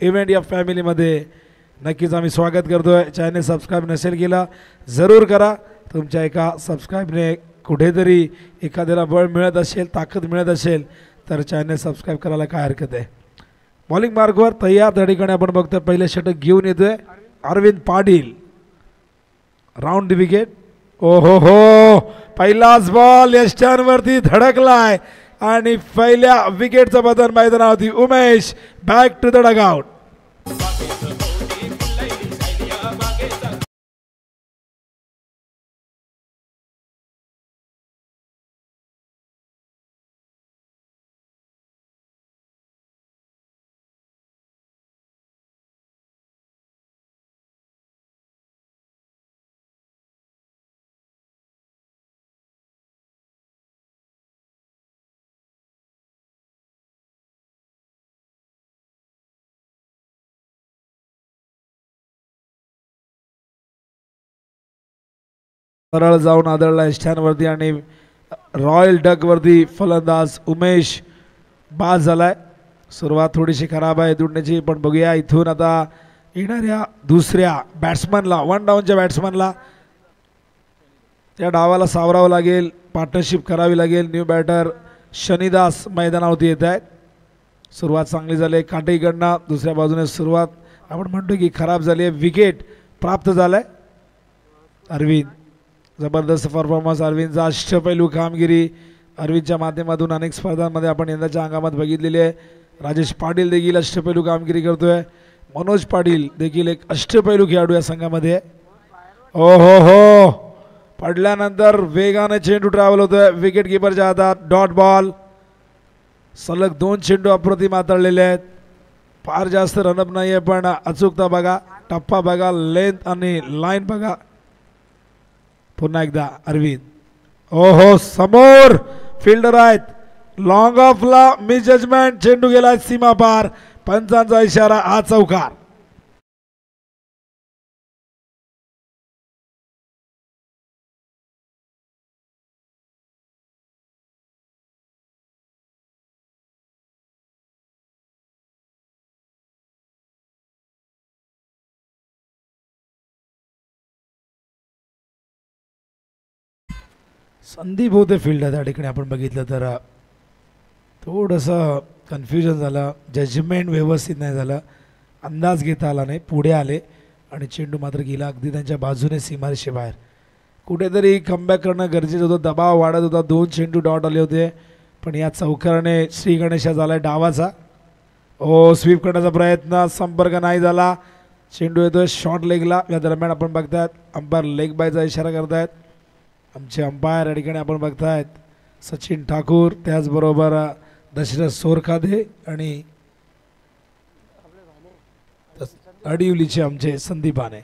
Event या फॅमिलीमध्ये नक्कीच आम्ही स्वागत करतोय. चॅनल सबस्क्राईब नसेल केला जरूर करा. तुमच्या एका सबस्क्राईबने कुठेतरी एखाद्याला बळ मिळत असेल, ताकद मिळत असेल तर चॅनल सबस्क्राईब करायला काय हरकत आहे. बॉलिंग मार्कवर तयार. त्या ठिकाणी आपण बघतोय पहिले षटक घेऊन येतोय Arvind Patil. Round the wicket. ओहो हो, पहिलाच बॉल यष्ट्यांवरती धडकलाय आणि पहिल्या विकेटचं बदल मैदानावरती. Umesh back to the dugout. सरळ जाऊन आदळला यष्ट्यांवरती आणि रॉयल डक वरती फलंदाज उमेश बाद झालाय. सुरुवात थोडीशी खराब आहे दुडण्याची, पण बघूया इथून आता येणाऱ्या दुसऱ्या बॅट्समनला, वन डाऊनच्या बॅट्समनला त्या डावाला सावरावं लागेल, पार्टनरशिप करावी लागेल. न्यू बॅटर शनिदास मैदानावरती येत आहेत. सुरुवात चांगली झाली काटेकडनं. दुसऱ्या बाजूने सुरुवात आपण म्हणतो की खराब झाली आहे. विकेट प्राप्त झालाय. अरविंद, जबरदस्त परफॉर्मन्स अरविंदचा. अष्टपैलू कामगिरी अरविंदच्या माध्यमातून अनेक स्पर्धांमध्ये आपण यंदाच्या हंगामात बघितलेली आहे. राजेश पाटील देखील अष्टपैलू कामगिरी करतोय. मनोज पाटील देखील एक अष्टपैलू खेळाडू या संघामध्ये. ओ हो हो, पडल्यानंतर वेगाने चेंडू ट्रॅव्हल होतोय विकेट किपरच्या हातात. Dot ball. सलग 2 चेंडू अप्रतिम हाताळलेले आहेत. फार जास्त रनअप नाही आहे, पण अचूकता बघा, टप्पा बघा, लेंथ आणि लाईन बघा. पुन्हा एकदा अरविंद. ओहो, समोर फिल्डर आहेत. लॉंग ऑफला मिस जजमेंट. चेंडू गेला सीमा पार. पंचांचा इशारा. हा चौकार. संदीप होते फील्डर. त्या ठिकाणी आपण बघितलं तर थोडंसं कन्फ्युजन झालं. जजमेंट व्यवस्थित नाही झालं. अंदाज घेता आला नाही. पुढे आले आणि चेंडू मात्र गेला अगदी त्यांच्या बाजूने सीमारेषे बाहेर. कुठेतरी कमबॅक करणं गरजेचं होतं. दबाव वाढत होता. 2 चेंडू डॉट आले होते, पण या चौकाराने श्री गणेशा झाला डावाचा. ओ, स्वीप करण्याचा प्रयत्न, संपर्क नाही झाला. चेंडू येतोय शॉर्ट लेगला. या दरम्यान आपण बघतायत अंपायर लेग बायचा इशारा करतायत. आमचे अंपायर या ठिकाणी आपण बघतायत सचिन ठाकूर, त्याचबरोबर दशरथ सोरखादे आणि अडिवलीचे आमचे संदीपाने.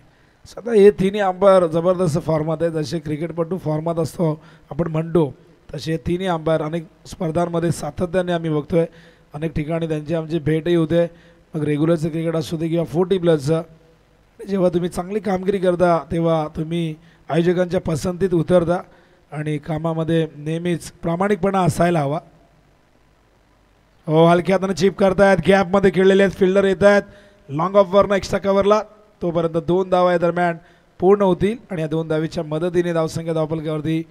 सध्या हे तिन्ही अंपायर जबरदस्त फॉर्मात आहेत. जसे क्रिकेटपटू फॉर्मात असतो आपण म्हणतो, तसे तिन्ही अंपायर अनेक स्पर्धांमध्ये सातत्याने आम्ही बघतोय. अनेक ठिकाणी त्यांची आमची भेटही होते. मग रेग्युलरचं क्रिकेट असू दे किंवा 40+चं. जेव्हा तुम्ही चांगली कामगिरी करता तेव्हा तुम्ही आयोजकांच्या पसंतीत उतरता आणि कामामध्ये नेहमीच प्रामाणिकपणा असायला हवा. हो, हलक्या हाताने चिप करतायत. गॅपमध्ये खेळलेले आहेत. फिल्डर येत आहेत लॉंग ऑफवरनं एक्स्ट्रा कव्हरला. तोपर्यंत 2 धावा या दरम्यान पूर्ण होतील आणि या 2 धावीच्या मदतीने धावसंख्या धावफलकावरती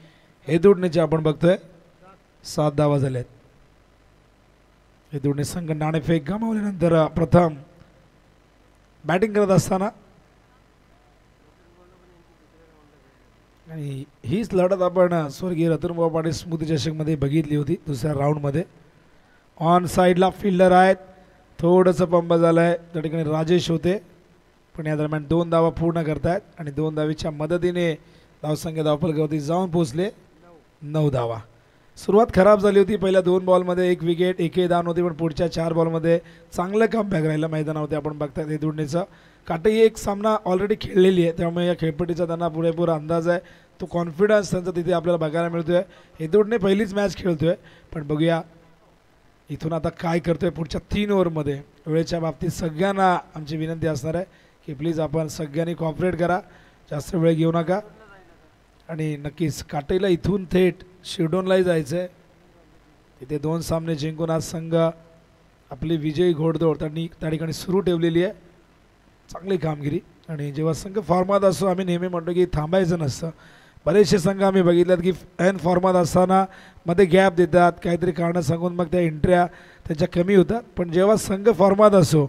हे दुडणेचे आपण बघतोय 7 धावा झाल्यात. हे दुडणे संघ नाणेफेक गमावल्यानंतर प्रथम बॅटिंग करत असताना आणि हीच लढत आपण स्वर्गीय रतनभाऊ पाटील स्मृती चषकमध्ये बघितली होती दुसऱ्या राऊंडमध्ये. ऑन साईडला फिल्डर आहेत. थोडंसं पंप झालं आहे. त्या ठिकाणी राजेश होते, पण या दरम्यान 2 धावा पूर्ण करतायत आणि 2 धावीच्या मदतीने धावसंख्या धावफलकावरती जाऊन पोहोचले 9 धावा. सुरुवात खराब झाली होती. पहिल्या 2 बॉलमध्ये 1 विकेट, 1 दान होती, पण पुढच्या 4 बॉलमध्ये चांगलं कमबॅक राहिलं मैदानावरती. आपण बघताय हे दुडणेचं. काटेही एक सामना ऑलरेडी खेळलेली आहे, त्यामुळे या खेळपट्टीचा त्यांना पुरेपूर अंदाज आहे. तो कॉन्फिडन्स त्यांचा तिथे आपल्याला बघायला मिळतोय. हे दुडणे पहिलीच मॅच खेळतोय, पण बघूया इथून आता काय करतोय पुढच्या 3 ओव्हरमध्ये. वेळेच्या बाबतीत सगळ्यांना आमची विनंती असणार आहे की प्लीज आपण सगळ्यांनी कॉपरेट करा, जास्त वेळ घेऊ नका. आणि नक्कीच काटेला इथून थेट शिरडोनलाही जायचं आहे. तिथे 2 सामने जिंकून आज संघ आपली विजयी घोडदौड त्यांनी त्या ठिकाणी सुरू ठेवलेली आहे. चांगली कामगिरी. आणि जेव्हा संघ फॉर्मात असतो आम्ही नेहमी म्हणतो की थांबायचं नसतं. बरेचसे संघ आम्ही बघितल्यात की एन फॉर्मात असताना मध्ये गॅप देतात, काहीतरी कारणं सांगून मग त्या एंट्र्या त्याच्या कमी होतात. पण जेव्हा संघ फॉर्मात असो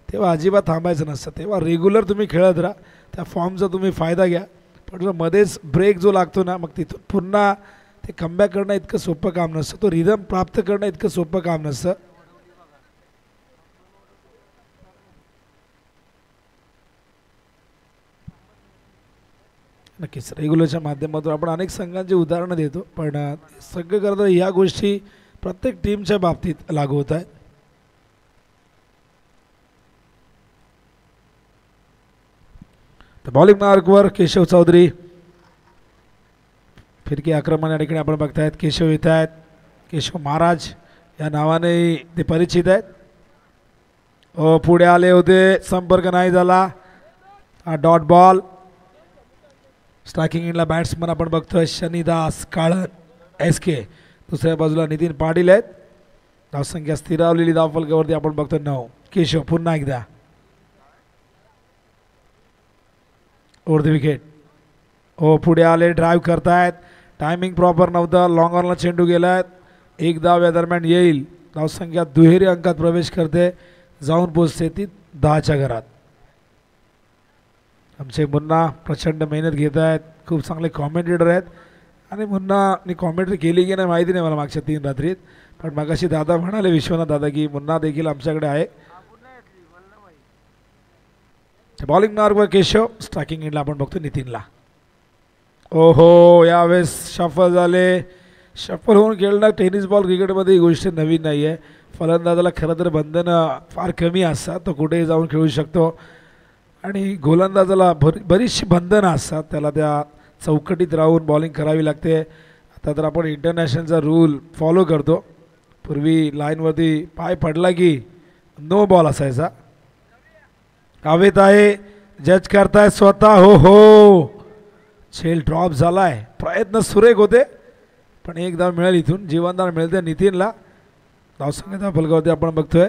तेव्हा अजिबात थांबायचं नसतं. तेव्हा रेग्युलर तुम्ही खेळत राहा, त्या फॉर्मचा तुम्ही फायदा घ्या. पण जर मध्येच ब्रेक जो लागतो ना मग तिथून पुन्हा ते कमबॅक करणं इतकं सोपं काम नसतं. तो रिदम प्राप्त करणं इतकं सोपं काम नसतं. नक्कीच रेग्युलरच्या माध्यमातून आपण अनेक संघांची उदाहरणं देतो, पण सगळं करता ह्या गोष्टी प्रत्येक टीमच्या बाबतीत लागू होत आहेत. तर बॉलिंग मार्कवर केशव चौधरी. फिरकी आक्रमण या ठिकाणी आपण बघतायत. केशव येत आहेत. केशव महाराज या नावाने ते परिचित आहेत. पुढे आले होते, संपर्क नाही झाला. हा डॉट बॉल. स्ट्रायकिंग एंडला बॅट्समन आपण बघतोय शनिदास काळन SK. दुसऱ्या बाजूला नितीन पाटील आहेत. धावसंख्या स्थिरावलेली धावफलकावरती आपण बघतोय 9. केशव पुन्हा एकदा ओव्हर द विकेट. पुढे आले, ड्राईव्ह करतायत. टायमिंग प्रॉपर नव्हतं, लॉंग ऑनला चेंडू गेलाय. एक धाव या दरम्यान येईल. धावसंख्या दुहेरी अंकात प्रवेश करते, जाऊन पोचते ती 10च्या घरात. आमचे मुन्ना प्रचंड मेहनत घेत आहेत, खूप चांगले कॉमेंटेटर आहेत. आणि मुन्नानी कॉमेंट्री केली की नाही माहिती नाही मला मागच्या 3 रात्रीत, पण मगाशी दादा म्हणाले, विश्वनाथ दादा, की मुन्ना देखील आमच्याकडे आहे. बॉलिंग मार्कवर केशव. स्ट्रायकिंग एंडला आपण बघतो नितीनला. ओहो, यावेळेस शफल झाले. शफल होऊन खेळणं टेनिस बॉल क्रिकेटमध्ये ही गोष्ट नवीन नाही आहे. फलंदाजाला खरं तर बंधनं फार कमी असतात, तो कुठेही जाऊन खेळू शकतो. आणि गोलंदाजाला बरीचशी बंधनं असतात, त्याला त्या चौकटीत राहून बॉलिंग करावी लागते. आता तर आपण इंटरनॅशनलचा रूल फॉलो करतो. पूर्वी लाईनवरती पाय पडला की नो बॉल असायचा. हवेत आहे, जज करताय स्वतः. हो, झेल ड्रॉप झालाय. प्रयत्न सुरेख होते, पण एक धाव मिळेल. इथून जीवनदान मिळते नितीनला. धावसंख्येच्या फलकावरती आपण बघतोय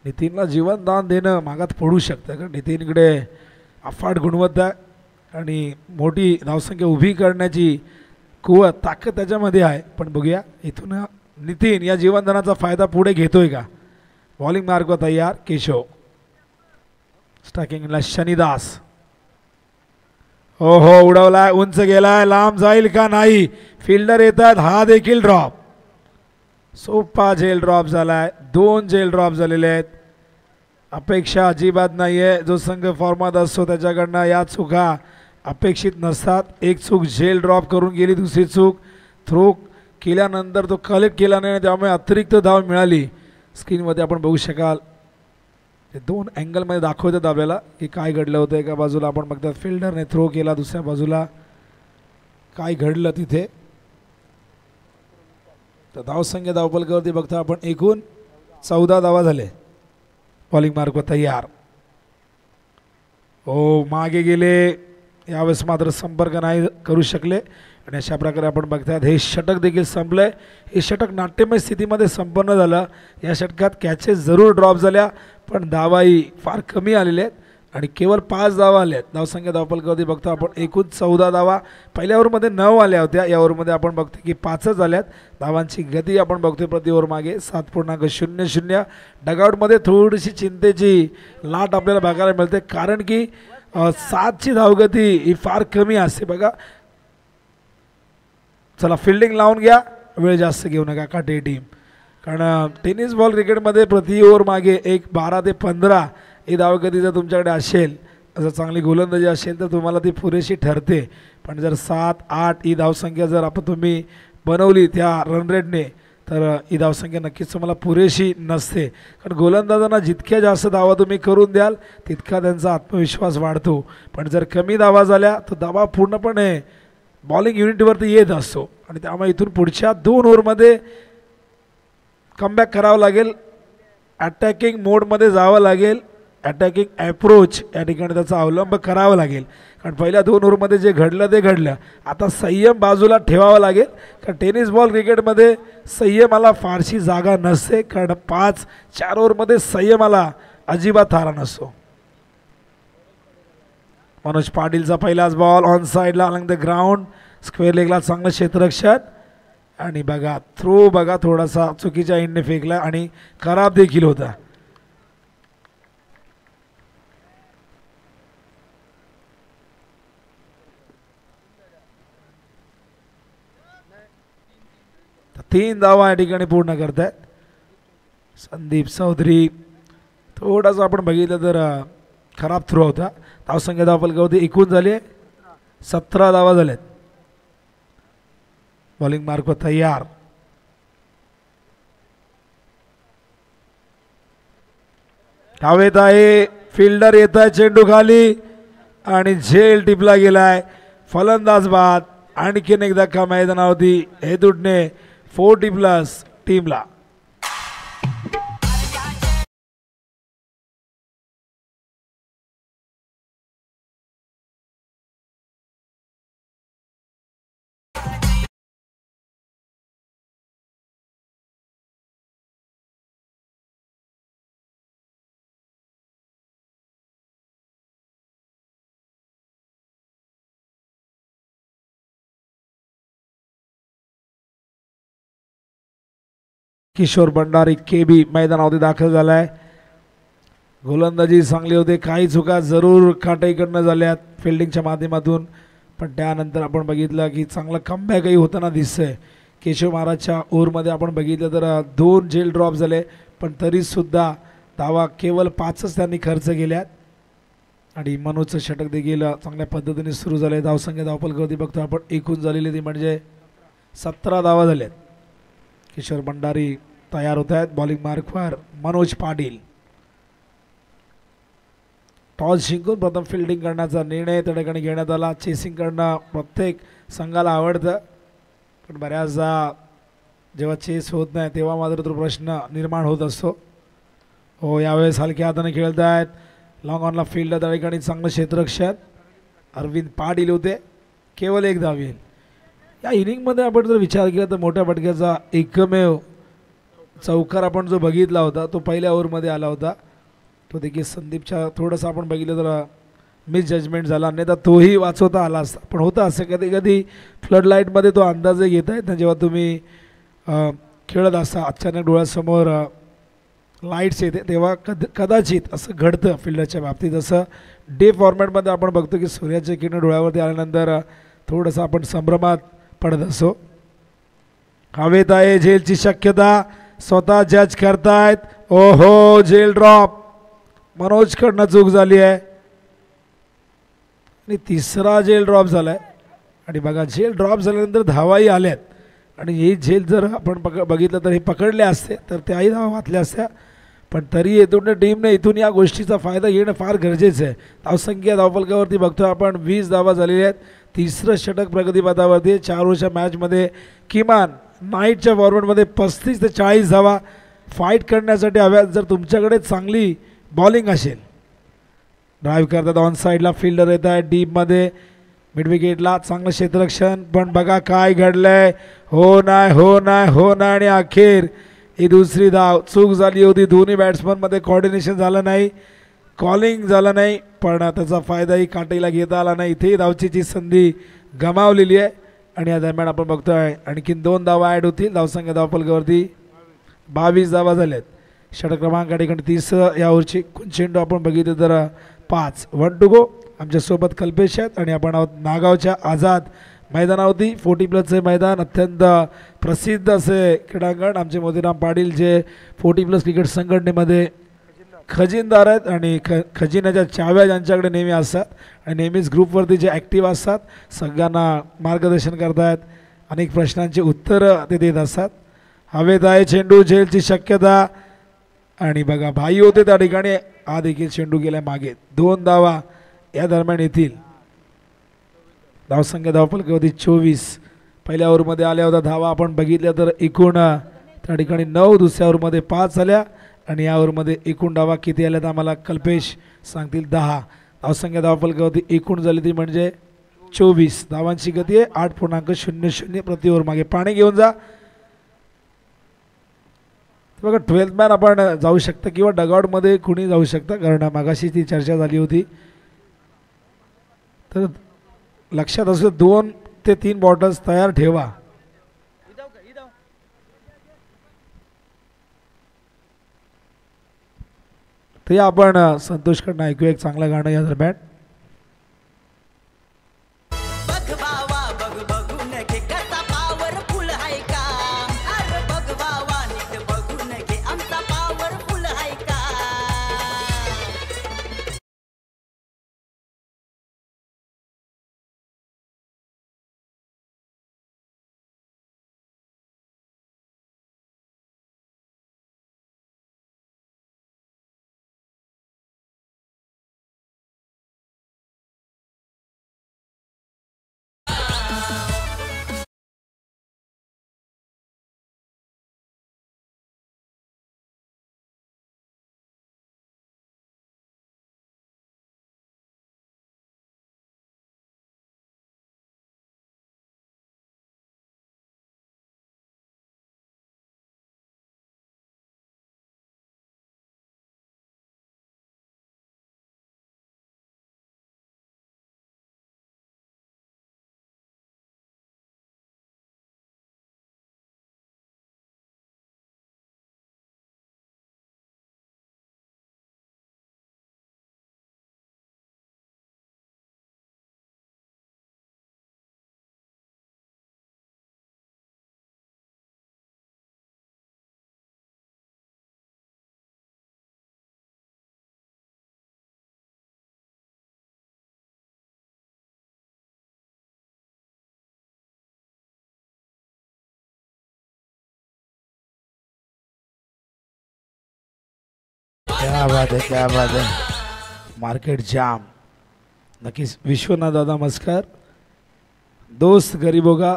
नितीनला जीवनदान देणं मागात पडू शकतं, कारण नितीनकडे अफाट गुणवत्ता आणि मोठी धावसंख्या उभी करण्याची कुवत, ताकद त्याच्यामध्ये आहे. पण बघूया इथून नितीन या जीवनदानाचा फायदा पुढे घेतोय का. बॉलिंग मार्कवर तयार केशव. स्ट्रायकिंगला शनिदास. हो, उडवलाय, उंच गेलाय, लांब जाईल का नाही. फिल्डर येत आहेत. हा देखील ड्रॉप. सोपा झेल ड्रॉप झालाय. 2 झेल ड्रॉप झालेले आहेत. अपेक्षा अजिबात नाही आहे. जो संघ फॉर्मात असतो त्याच्याकडनं या चुका अपेक्षित नसतात. एक चूक झेल ड्रॉप करून गेली, दुसरी चूक थ्रो केल्यानंतर तो कलेक्ट केला नाही, त्यामुळे अतिरिक्त धाव मिळाली. स्क्रीनमध्ये आपण बघू शकाल, ते 2 अँगलमध्ये दाखवतात आपल्याला की काय घडलं होतं. एका बाजूला आपण बघतात फिल्डरने थ्रो केला, दुसऱ्या बाजूला काय घडलं तिथे. तर धावसंख्या धावफलकावरती बघता आपण एकूण 14 धावा झाले. बॉलिंग मार्कवर तयार. मागे गेले, यावेळेस मात्र संपर्क नाही करू शकले. आणि अशा प्रकारे आपण बघतात हे षटक देखील संपलंय. हे षटक नाट्यमय स्थितीमध्ये संपन्न झालं. या षटकात कॅचेस जरूर ड्रॉप झाल्या, पण धावाही फार कमी आलेल्या आहेत आणि केवळ 5 धावा आल्या आहेत. धावसंख्या धावफलकावरती बघतो आपण एकूण 14 धावा. पहिल्या ओव्हरमध्ये 9 आल्या होत्या, या ओव्हरमध्ये आपण बघतो की 5च आल्यात. धावांची गती आपण बघतोय प्रति ओव्हर मागे 7.00. डगआउटमध्ये थोडीशी चिंतेची लाट आपल्याला बघायला मिळते, कारण की 7ची धावगती ही फार कमी असते. बघा, चला फिल्डिंग लावून घ्या, वेळ जास्त घेऊ नका काटे टीम. कारण टेनिस बॉल क्रिकेटमध्ये प्रति ओव्हर मागे 12 ते 15 ही धावगती जर तुमच्याकडे असेल, जर चांगली गोलंदाजी असेल तर तुम्हाला ती पुरेशी ठरते. पण जर 7-8 ही धावसंख्या जर तुम्ही बनवली त्या रन रेटने, तर ही धावसंख्या नक्कीच तुम्हाला पुरेशी नसते. कारण गोलंदाजांना जितक्या जास्त धावा तुम्ही करून द्याल तितका त्यांचा आत्मविश्वास वाढतो. पण जर कमी धावा झाल्या तर धावा पूर्णपणे बॉलिंग युनिटवरती येत असतो आणि त्यामुळे इथून पुढच्या 2 ओव्हरमध्ये कमबॅक करावं लागेल. अटॅकिंग मोडमध्ये जावं लागेल. अटॅकिंग ॲप्रोच या ठिकाणी त्याचा अवलंब करावा लागेल. कारण पहिल्या 2 ओव्हरमध्ये जे घडलं ते घडलं. आता संयम बाजूला ठेवावा लागेल, कारण टेनिस बॉल क्रिकेटमध्ये संयमाला फारशी जागा नसते, कारण 5-4 ओव्हरमध्ये संयमाला अजिबात थारा नसतो. मनोज पाटीलचा पहिलाच बॉल ऑन साईडला अलॉंग द ग्राउंड, स्क्वेअर लेगला चांगलं क्षेत्ररक्षण. आणि बघा थ्रो बघा थोडासा चुकीच्या एंडने फेकला आणि खराब देखील होता. तीन धावा या ठिकाणी पूर्ण करतायत संदीप चौधरी. थोडासा आपण बघितलं तर खराब थ्रो होता. धावसंख्या धावफलकावरती एकूण झाले 17 धावा झाल्यात. बॉलिंग मार्कवर तयार. हवेत आहे, फिल्डर येत आहे, चेंडू खाली आणि झेल टिपला गेलाय. फलंदाज बाद. आणखीन एक धक्का मैदानावरती हेदुटने 40+ टीमला. किशोर भंडारी केबी मैदानावरती दाखल झालाय. गोलंदाजी चांगली होते, काही चुका जरूर काटेकडनं झाल्यात फिल्डिंगच्या माध्यमातून, पण त्यानंतर आपण बघितलं की चांगलं कमबॅकही होताना दिसतंय. केशव महाराजच्या ओव्हरमध्ये आपण बघितलं तर 2 जेल ड्रॉप झाले, पण तरीसुद्धा धावा केवळ 5च त्यांनी खर्च केल्यात. आणि मनोजचं षटक देखील चांगल्या पद्धतीने सुरू झाले. धावसंख्या धावफलकावरती बघतो आपण एकूण झालेली ती म्हणजे 17 धावा झाल्यात. किशोर भंडारी तयार होत आहेत. बॉलिंग मार्कवर मनोज पाटील. टॉस जिंकून प्रथम फिल्डिंग करण्याचा निर्णय त्या ठिकाणी घेण्यात आला. चेसिंग करणं प्रत्येक संघाला आवडतं, पण बऱ्याचदा जेव्हा चेस होत नाही तेव्हा मात्र तो प्रश्न निर्माण होत असतो. हो, यावेळेस हलक्या हाताने खेळत आहेत. लॉंग ऑनला फील्ड त्या ठिकाणी चांगलं क्षेत्ररक्षण अरविंद पाटील होते. केवळ एक धाव येईल या इनिंगमध्ये. आपण जर विचार केला तर मोठ्या फटक्याचा एकमेव चौकार आपण जो बघितला होता तो पहिल्या ओव्हरमध्ये आला होता. तो देखील संदीपच्या थोडंसं आपण बघितलं तर मिस जजमेंट झाला, नाही तर तोही वाचवता आला असता. पण होतं असं कधी कधी फ्लड लाईटमध्ये तो अंदाज घेत आहेत ना, जेव्हा तुम्ही खेळत असता अचानक डोळ्यासमोर लाईट्स येते तेव्हा कदाचित असं घडतं फिल्डरच्या बाबतीत. जसं डे फॉर्मॅटमध्ये आपण बघतो की सूर्याचे किरण डोळ्यावरती आल्यानंतर थोडंसं आपण संभ्रमात पडत असो. हवेत आहे झेलची शक्यता, स्वतः जज करतायत. ओहो, झेल ड्रॉप. मनोजकडनं चूक झाली आहे आणि तिसरा झेल ड्रॉप झालाय. आणि बघा झेल ड्रॉप झाल्यानंतर धावाही आल्यात आणि ही झेल जर आपण बघितलं तर हे पकडले असते तर त्याही धावा वाचल्या असत्या. पण तरी येथून टीमने इथून या गोष्टीचा फायदा घेणं फार गरजेचं आहे. धावसंख्या धावफलकावरती बघतो आपण 20 धावा झालेल्या आहेत. तिसरं षटक प्रगतीपथावरती. 4 ओव्हरच्या मॅचमध्ये किमान नाईटच्या फॉर्मॅटमध्ये 35 ते 40 धावा फाईट करण्यासाठी हव्यात जर तुमच्याकडे चांगली बॉलिंग असेल. ड्राईव्ह करतात ऑन साईडला, फिल्डर येत आहे डीपमध्ये, मिड विकेटला चांगलं क्षेत्ररक्षण. पण बघा काय घडलंय. हो नाही, हो नाही, हो नाही आणि अखेर ही दुसरी धाव. चूक झाली होती, दोन्ही बॅट्समनमध्ये कोऑर्डिनेशन झालं नाही, कॉलिंग झालं नाही, पण त्याचा फायदाही काटेला घेता आला नाही. इथेही धावचीची संधी गमावलेली आहे. आणि या दरम्यान आपण बघतोय आणखीन 2 धावा ॲड होतील. धावसंख्या धावफलकावरती 22 धावा झाल्यात. षटक क्रमांक या ठिकाणी 30 या ओव्हरची. चेंडू आपण बघितलं तर 5. 1 टू गो. आमच्यासोबत कल्पेश आहेत आणि आपण आहोत नागावच्या आझाद मैदानावरती. 40+ मैदान, अत्यंत प्रसिद्ध असे क्रीडांगण. आमचे मोतीराम पाटील जे 40+ क्रिकेट संघटनेमध्ये खजिनदार आहेत आणि खजिन्याच्या चाव्या ज्यांच्याकडे नेहमी असतात आणि नेहमीच ग्रुपवरती जे ॲक्टिव्ह असतात, सगळ्यांना मार्गदर्शन करतायत, अनेक प्रश्नांची उत्तरं ते देत असतात. हवेत आहे चेंडू, झेलची शक्यता आणि बघा भाई होते त्या ठिकाणी. हा देखील चेंडू गेलाय मागे. 2 धावा या दरम्यान येतील. धावसंख्या धावफलकावरती 24. पहिल्या ओव्हरमध्ये आल्या होत्या धावा आपण बघितल्या तर एकूण त्या ठिकाणी 9. दुसऱ्या ओव्हरमध्ये 5 झाल्या आणि या ओव्हरमध्ये एकूण धावा किती आल्यात आम्हाला कल्पेश सांगतील. 10. धावसंख्या धावफलकावरती एकूण झाली ती म्हणजे 24. धावांची गती आहे 8.00 प्रति ओव्हर. मागे पाणी घेऊन जा. बघा 12th मॅन आपण जाऊ शकता किंवा डगआउटमध्ये कुणी जाऊ शकता, कारण मागाशी ती चर्चा झाली होती. तर लक्षात असू 2 ते 3 बॉटल्स तयार ठेवा. ते आपण संतोषकडनं ऐकूया एक चांगलं गाणं या दरम्यान. क्या बात आहे, क्या बात आहे. मार्केट जाम. नक्कीच विश्वनाथ दादा मस्कर, दोस्त गरीबो का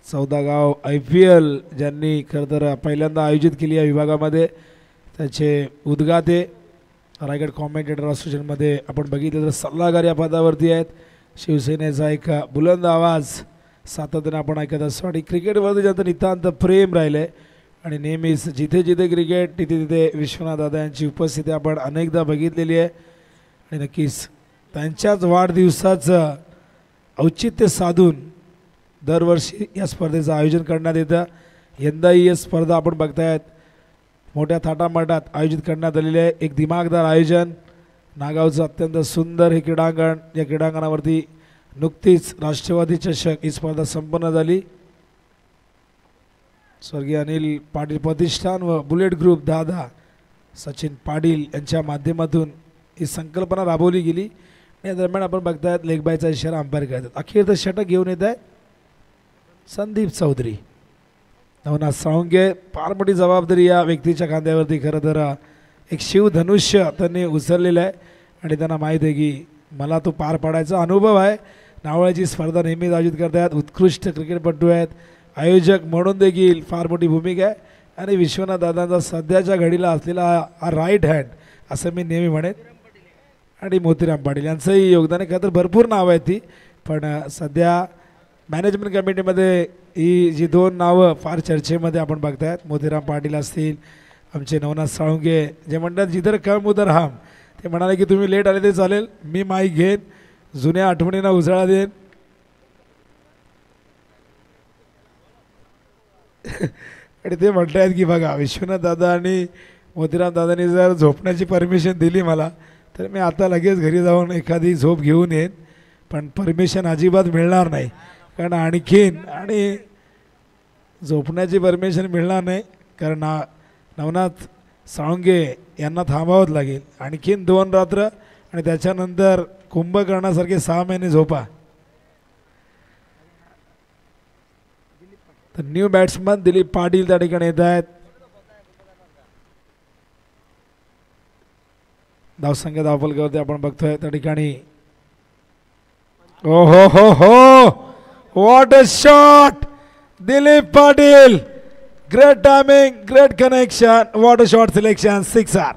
14 गाव IPL ज्यांनी खरं तर पहिल्यांदा आयोजित केली या विभागामध्ये, त्याचे उद्गाते रायगड कॉमेंटेटर असोसिएशनमध्ये आपण बघितलं तर सल्लागार या पदावरती आहेत. शिवसेनेचा एक बुलंद आवाज सातत्याने आपण ऐकत असतो आणि क्रिकेटवरती ज्यांचं नितांत प्रेम राहिलं आहे आणि नेहमीच जिथे जिथे क्रिकेट तिथे तिथे विश्वनाथ दादा यांची उपस्थिती आपण अनेकदा बघितलेली आहे. आणि नक्कीच त्यांच्याच वाढदिवसाचं औचित्य साधून दरवर्षी या स्पर्धेचं आयोजन करण्यात येतं. यंदाही ही स्पर्धा आपण बघतायत मोठ्या थाटामाटात आयोजित करण्यात आलेले आहे. एक दिमागदार आयोजन, नागावचं अत्यंत सुंदर हे क्रीडांगण. या क्रीडांगणावरती नुकतीच राष्ट्रवादी चषक ही स्पर्धा संपन्न झाली. स्वर्गीय अनिल पाटील प्रतिष्ठान व बुलेट ग्रुप दादा सचिन पाटील यांच्या माध्यमातून ही संकल्पना राबवली गेली. या दरम्यान आपण बघतायत लेग बायचा इशारा अंपायर करतात. अखेर तर षटक घेऊन येत आहे संदीप चौधरी. नवनाथ साळुंके, फार मोठी जबाबदारी या व्यक्तीच्या खांद्यावरती खरं तर एक शिवधनुष्य त्यांनी उचललेलं आहे आणि त्यांना माहीत आहे की मला तो पार पाडायचा अनुभव आहे. नावळ्याची स्पर्धा नेहमीच आयोजित करतायत, उत्कृष्ट क्रिकेटपटू आहेत, आयोजक म्हणून देखील फार मोठी भूमिका आहे आणि विश्वनाथ दादांचा सध्याच्या घडीला असलेला हा राईट हँड असं मी नेहमी म्हणेन. आणि मोतीराम पाटील यांचंही योगदान आहे. खरं तर भरपूर नावं आहेत ती, पण सध्या मॅनेजमेंट कमिटीमध्ये ही जी 2 नावं फार चर्चेमध्ये आपण बघतायत, मोतीराम पाटील असतील, आमचे नवनाथ साळुंके, जे म्हणतात जिधर कम उधर हम. ते म्हणाले की तुम्ही लेट आले ते चालेल, मी माईक घेईन, जुन्या आठवणींना उजाळा देईन. आणि ते म्हणत आहेत की बघा विश्वनाथ दादा आणि मोतीराम दादांनी जर झोपण्याची परमिशन दिली मला तर मी आता लगेच घरी जाऊन एखादी झोप घेऊन येईन, पण परमिशन अजिबात मिळणार नाही. कारण आणखीन आणि झोपण्याची परमिशन मिळणार नाही, कारण नवनाथ साळुंके यांना थांबावंच लागेल आणखीन 2 रात्र आणि त्याच्यानंतर कुंभकर्णासारखे 6 महिने झोपा. तर न्यू बॅट्समन दिलीप पाटील त्या ठिकाणी येत आहेत. धावसंख्या धावफलकावरती आपण बघतोय त्या ठिकाणी. ओ हो हो हो, what a shot Dilip Patil, great timing, great connection, what a shot selection, 6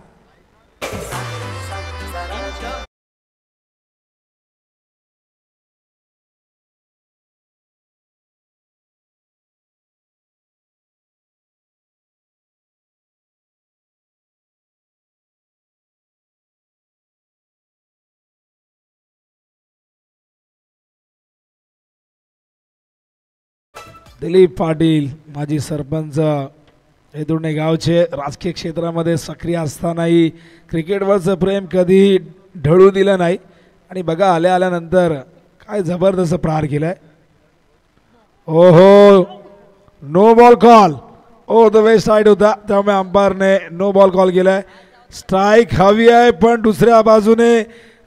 Dilip Patil माजी सरपंच येदुर्णे गावचे, राजकीय क्षेत्रामध्ये सक्रिय असतानाही क्रिकेटवरचं प्रेम कधी ढळू दिलं नाही आणि बघा आल्यानंतर काय जबरदस्त प्रहार केलाय. ओहो, no ball call. The waist side होता त्यामुळे अंपायरने नो बॉल कॉल केलाय. स्ट्राईक हवी आहे पण दुसऱ्या बाजूने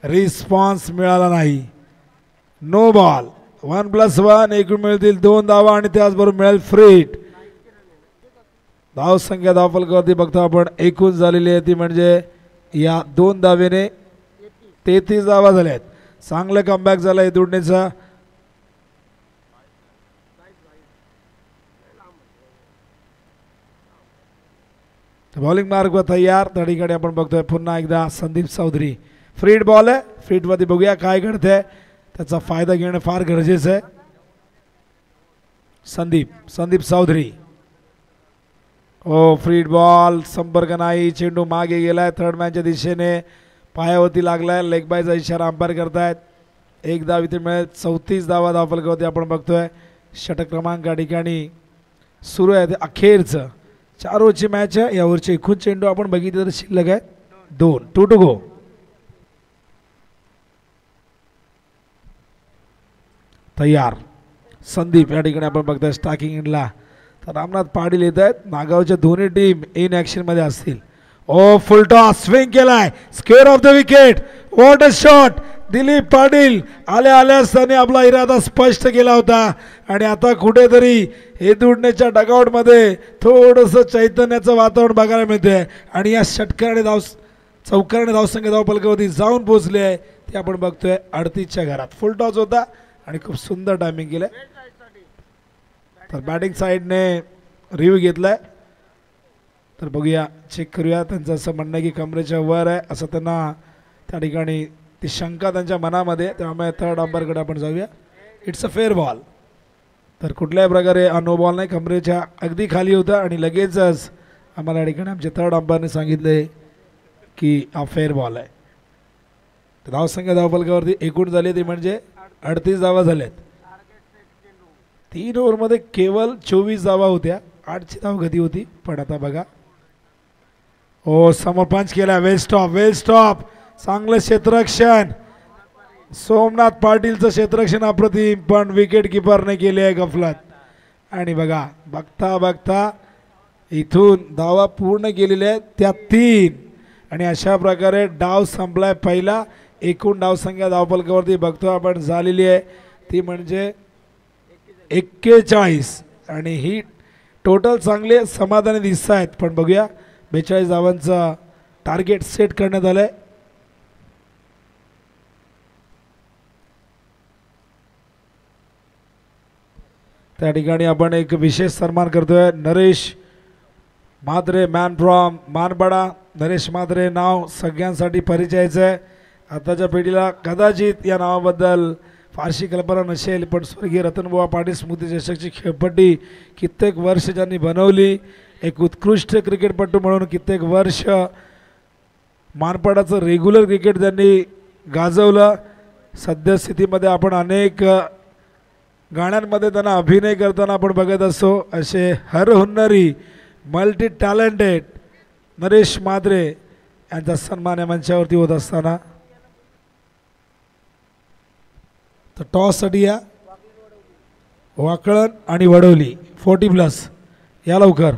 रिस्पॉन्स मिळाला नाही. No ball. 1+1 एकूण मिळतील 2 धावा आणि त्याचबरोबर मिळेल फ्री हिट. धावसंख्या धावफलकावरती बघता आपण एकूण झालेली आहे ती म्हणजे या 2 धावेने 33 धावा झाल्या आहेत. चांगलं कमबॅक झालं येदुर्णेचा. बॉलिंग मार्ग तयार. त्या ठिकाणी आपण बघतोय पुन्हा एकदा संदीप चौधरी. फ्रीड बॉल आहे. फ्रीड मध्ये बघूया काय घडतंय. त्याचा फायदा घेणं फार गरजेचं आहे. संदीप चौधरी. फ्रीड बॉल. संपर्क नाही. चेंडू मागे गेलाय. थर्ड मॅनच्या दिशेने पायावरती लागलाय. लेग बायचा इशारा अंपायर करतायत. 1 धाव इथे मिळेल. 34 धावा धावफलकावरती आपण बघतोय. षटक क्रमांक या ठिकाणी सुरू आहे. ते अखेरचं 4 ओव्हरची मॅच आहे. यावरचे एकूण चेंडू आपण बघितले तर शिल्लक आहे 2. 2 to go. तयार. संदीप या ठिकाणी आपण बघतोय स्टार्किंग इनला. तर रामनाथ पाटील येत आहेत. नागावच्या दोन्ही टीम इन ॲक्शन मध्ये असतील. फुल टॉस स्विंग केलाय. Square of the wicket. What a shot. Dilip Patil आल्याच त्यांनी आपला इरादा स्पष्ट केला होता आणि आता कुठेतरी येदुर्णेच्या डगआउटमध्ये थोडंसं चैतन्याचं वातावरण बघायला मिळते आणि या षटकाने चौकाराने धावसंख्या धावफलकावरती जाऊन पोहोचले आहे ते आपण बघतोय 38च्या घरात. फुल टॉस होता आणि खूप सुंदर टायमिंग केलंय. तर बॅटिंग साईडने रिव्ह्यू घेतलाय. तर बघूया, चेक करूया. त्यांचं असं म्हणणं आहे की कमरेच्या वर आहे असं त्यांना त्या ठिकाणी ती शंका त्यांच्या मनामध्ये. त्यामुळे थर्ड अंपायरकडे आपण जाऊया. It's a fair ball. तर कुठल्याही प्रकारे नो बॉल नाही. कमरेच्या अगदी खाली होता आणि लगेचच आम्हाला या ठिकाणी आमचे थर्ड अंपायरने सांगितले की हा फेअर बॉल आहे. तर धावसंख्या धावफलकावरती एकूण झाली ती म्हणजे 38 धावा झाल्यात. 3 ओव्हरमध्ये केवळ 24 धावा होत्या. 8ची धाव गती होती. पण आता बघा, समोर पंच केला. वेल स्टॉप. चांगलं क्षेत्ररक्षण. सोमनाथ पाटीलचं क्षेत्ररक्षण अप्रतिम पण विकेट किपरने केले आहे गफलत. आणि बघा, बघता इथून धावा पूर्ण केलेल्या आहेत त्या 3 आणि अशा प्रकारे डाव संपलाय पहिला. एकूण धावसंख्या धावफलकावरती बघतो आपण झालेली आहे ती म्हणजे 41 आणि ही टोटल चांगले समाधानी दिसत आहेत. पण बघूया 42 धावांचं टार्गेट सेट करण्यात आलंय. त्या ठिकाणी आपण एक विशेष सन्मान करतोय. Naresh Mhatre, man from Manpada. नरेश म्हात्रे नाव सगळ्यांसाठी परिचयाचं आहे. आताच्या पिढीला कदाचित या नावाबद्दल फारशी कल्पना नसेल पण स्वर्गीय रतनबुवा पाटील स्मृती चषकची खेळपट्टी कित्येक वर्ष ज्यांनी बनवली. एक उत्कृष्ट क्रिकेटपटू म्हणून कित्येक वर्ष मानपाडाचं रेग्युलर क्रिकेट त्यांनी गाजवलं. सद्यस्थितीमध्ये आपण अनेक गाण्यांमध्ये त्यांना अभिनय करताना आपण बघत असतो. असे हरहुन्नरी मल्टी टॅलेंटेड नरेश म्हात्रे यांचा सन्मान या मंचावरती होत असताना तर टॉससाठी या वाकळण आणि वडवली 40+. या लवकर.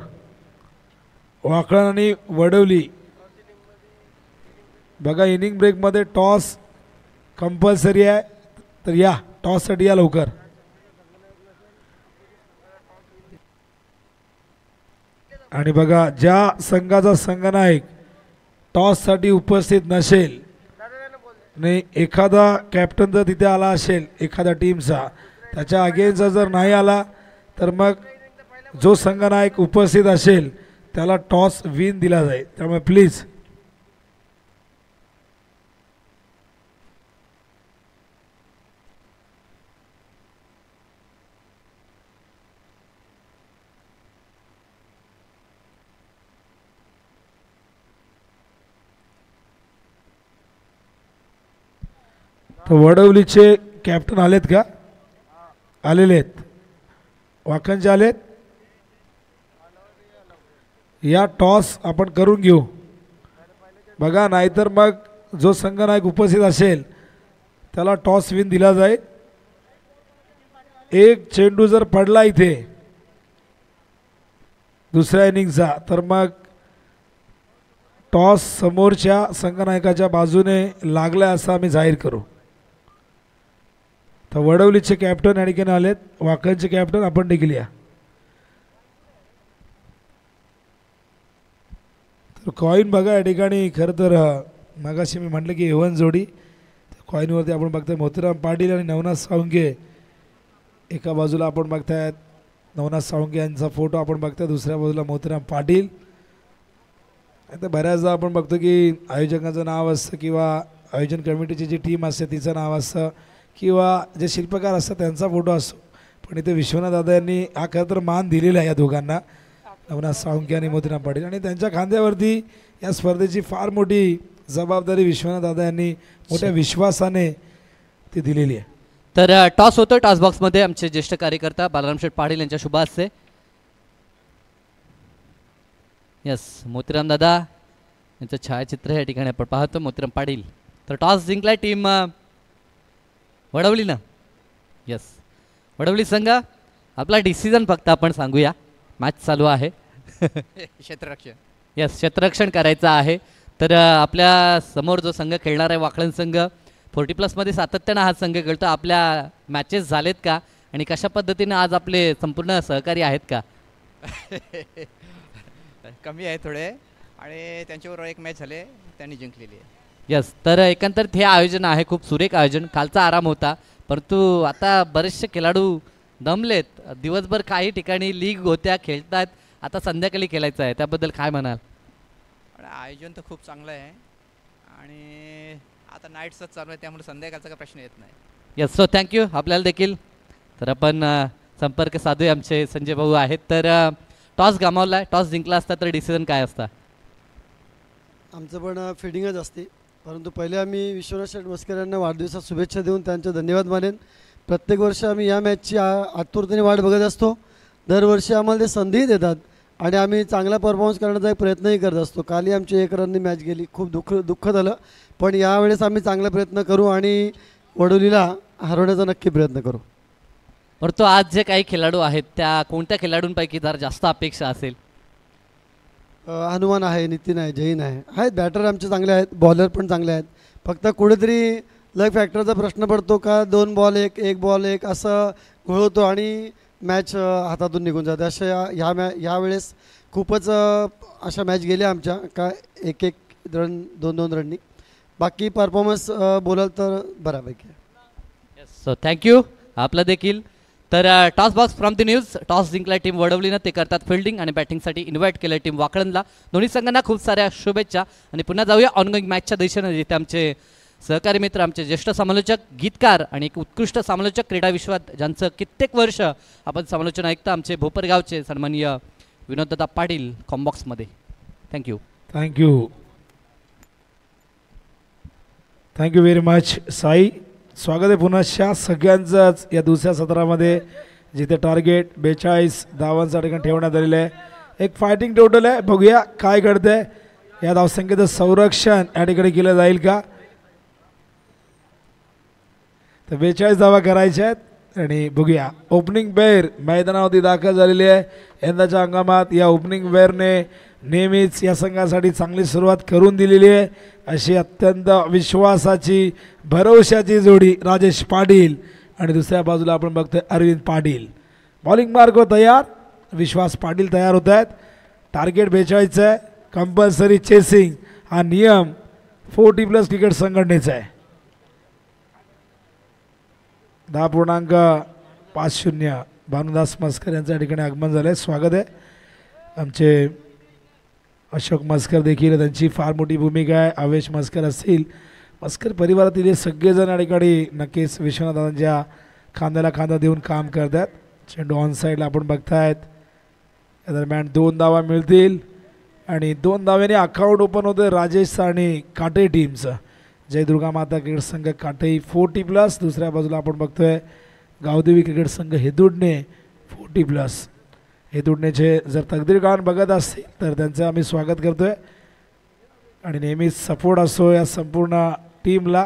वाकळण आणि वडवली. बघा, इनिंग ब्रेकमध्ये टॉस कंपल्सरी आहे. तर या टॉससाठी या लवकर. आणि बघा, ज्या संघाचा संघनायक टॉससाठी उपस्थित नसेल नाही, एखादा कॅप्टन जर तिथे आला असेल एखाद्या टीमचा, त्याच्या अगेन्स्ट जर नाही आला तर मग जो संघनायक उपस्थित असेल त्याला टॉस विन दिला जाईल. त्यामुळे प्लीज तर वडवलीचे कॅप्टन आलेत का? आलेले आहेत. वाकणचे आलेत. या टॉस आपण करून घेऊ बघा, नाहीतर मग जो संघनायक उपस्थित असेल त्याला टॉस विन दिला जाईल. एक चेंडू जर पडला इथे दुसऱ्या इनिंगचा तर मग टॉस समोरच्या संघनायकाच्या बाजूने लागला असं आम्ही जाहीर करू. तर वडवलीचे कॅप्टन या ठिकाणी आलेत, वाकणचे कॅप्टन आपण देखील या. तर कॉईन बघा या ठिकाणी, खरं तर मगाशी मी म्हटलं की एवन जोडी, कॉईनवरती आपण बघताय मोतीराम पाटील आणि नवनाथ साळुंके एका बाजूला आपण बघतायत, नवनाथ साळुंके यांचा फोटो आपण बघताय, दुसऱ्या बाजूला मोतीराम पाटील. आता बऱ्याचदा आपण बघतो की आयोजकांचं नाव असतं किंवा आयोजन कमिटीची जी टीम असते तिचं नाव असतं किंवा जे शिल्पकार असतात त्यांचा फोटो असतो, पण इथे विश्वनाथ दादा यांनी हा खरं तर मान दिलेला आहे या दोघांना, नवनाथ साळुंके आणि मोतीराम पाटील, आणि त्यांच्या खांद्यावरती या स्पर्धेची फार मोठी जबाबदारी विश्वनाथ दादा यांनी मोठ्या विश्वासाने ती दिलेली आहे. तर टॉस होतो, टॉस बॉक्समध्ये आमचे ज्येष्ठ कार्यकर्ता बालराम शेठ पाटील यांच्या शुभ हस्ते. यस, मोतीराम दादा यांचं छायाचित्र या ठिकाणी आपण पाहतो, मोतीराम पाटील. तर टॉस जिंकलाय टीम वडवली ना. यस, वडवली संघ. आपला डिसिजन फक्त आपण सांगूया, मॅच चालू आहे. क्षेत्ररक्षण. यस, क्षेत्ररक्षण करायचं आहे. तर आपल्या समोर जो संघ खेळणार आहे वाकळण संघ, 40+ सातत्यानं हा संघ खेळतो. आपल्या मॅचेस झालेत का आणि कशा पद्धतीने आज आपले संपूर्ण सहकारी आहेत का? कमी आहे थोडे, आणि त्यांच्याबरोबर एक मॅच झाले, त्यांनी जिंकलेली आहे. यस, तर एकंदरीत हे आयोजन आहे खूप सुरेख आयोजन. कालचा आराम होता, परंतु आता बरेचसे खेळाडू दमलेत. दिवसभर काही ठिकाणी लीग होत्या, खेळतात, आता संध्याकाळी खेळायचं आहे, त्याबद्दल काय म्हणाल? आयोजन तर खूप चांगलं आहे आणि आता नाईट्सच चालू आहे, त्यामुळे संध्याकाळचा काही प्रश्न येत नाही. यस, सो थँक्यू आपल्याला देखील. तर आपण संपर्क साधूया, आमचे संजय भाऊ आहेत. तर टॉस गमावला आहे, टॉस जिंकला असता तर डिसिजन काय असता? आमचं पण फिडिंगच असते, परंतु पहिले आम्ही विश्वनाथ शेठ मस्कर यांना वाढदिवसात शुभेच्छा देऊन त्यांचे धन्यवाद मानेन. प्रत्येक वर्षी आम्ही या मॅचची आतुरतेने वाट बघत असतो. दरवर्षी आम्हाला ते संधीही देतात आणि आम्ही चांगला परफॉर्मन्स करण्याचा एक प्रयत्नही करत असतो. कालही आमची 1 रननी मॅच गेली, खूप दुःख झालं, पण यावेळेस आम्ही चांगला प्रयत्न करू आणि वडोलीला हरवण्याचा नक्की प्रयत्न करू. परंतु आज जे काही खेळाडू आहेत त्या कोणत्या खेळाडूंपैकी जर जास्त अपेक्षा असेल? हनुमान आहे, नितीन आहे, जैन आहे, आहेत बॅटर आमचे चांगले आहेत, बॉलर पण चांगले आहेत. फक्त कुठेतरी लक फॅक्टरचा प्रश्न पडतो का 2 बॉल 1 बॉल 1 असं घोळवतो आणि मॅच हातातून निघून जाते. अशा ह्यावेळेस खूपच अशा मॅच गेल्या आमच्या का 1 रन 2 रननी. बाकी परफॉर्मन्स बोलाल तर बऱ्यापैकी. यस, सो थँक्यू आपलं देखील. तर toss box from the news. Toss जिंकला टीम वडवलीनं, ते करतात फिल्डिंग आणि बॅटिंगसाठी इन्व्हाइट केलं टीम वाकळणला. दोन्ही संघांना खूप साऱ्या शुभेच्छा आणि पुन्हा जाऊया ऑनगोईंग मॅचच्या दिशेनं, जिथे आमचे सहकारी मित्र, आमचे ज्येष्ठ समालोचक, गीतकार आणि एक उत्कृष्ट समालोचक क्रीडा विश्वात ज्यांचं कित्येक वर्ष आपण समालोचन ऐकता, आमचे भोपरगावचे सन्माननीय विनोददादा पाटील कॉम्बॉक्समध्ये. Thank you. Thank you thank you very much Sai. स्वागत आहे पुन्हा सगळ्यांचंच या दुसऱ्या सत्रामध्ये, जिथे टार्गेट 42 धावांचा ठिकाण ठेवण्यात आलेलं आहे. एक फायटिंग टोटल आहे, बघूया काय घडतंय. या धावसंख्येचं संरक्षण या ठिकाणी केलं जाईल का? तर 42 धावा करायच्या आहेत आणि बघूया. ओपनिंग बेअर मैदानावरती दाखल झालेली आहे. यंदाच्या हंगामात या ओपनिंग बेअरने नेहमीच या संघासाठी चांगली सुरुवात करून दिलेली आहे. अशी अत्यंत विश्वासाची, भरवशाची जोडी राजेश पाटील आणि दुसऱ्या बाजूला आपण बघतोय अरविंद पाटील. बॉलिंग मार्गवर तयार, विश्वास पाटील तयार होत आहेत. टार्गेट 42 आहे. कंपल्सरी चेसिंग हा नियम 40+ क्रिकेट संघटनेचा आहे. 10.50 भानुदास मस्कर यांचं या ठिकाणी आगमन झालं आहे. स्वागत आहे. आमचे अशोक मस्कर देखील, त्यांची फार मोठी भूमिका आहे. आवेश मस्कर असतील, मस्कर परिवारातील हे सगळेजण या ठिकाणी नक्कीच विश्वनाथांच्या खांद्याला खांदा देऊन काम करतात. चेंडू ऑन साईडला आपण बघतायत. या दरम्यान 2 धावा मिळतील आणि 2 धाव्याने अकाउंट ओपन होतं राजेश आणि काटे टीमचं. जय दुर्गा माता क्रिकेट संघ काटे 40+. दुसऱ्या बाजूला आपण बघतोय गावदेवी क्रिकेट संघ हेदुडने 40+ हे दुडणेचे जर तकदीर खान बघत असतील तर त्यांचं आम्ही स्वागत करतोय आणि नेहमीच सपोर्ट असतो या संपूर्ण टीमला.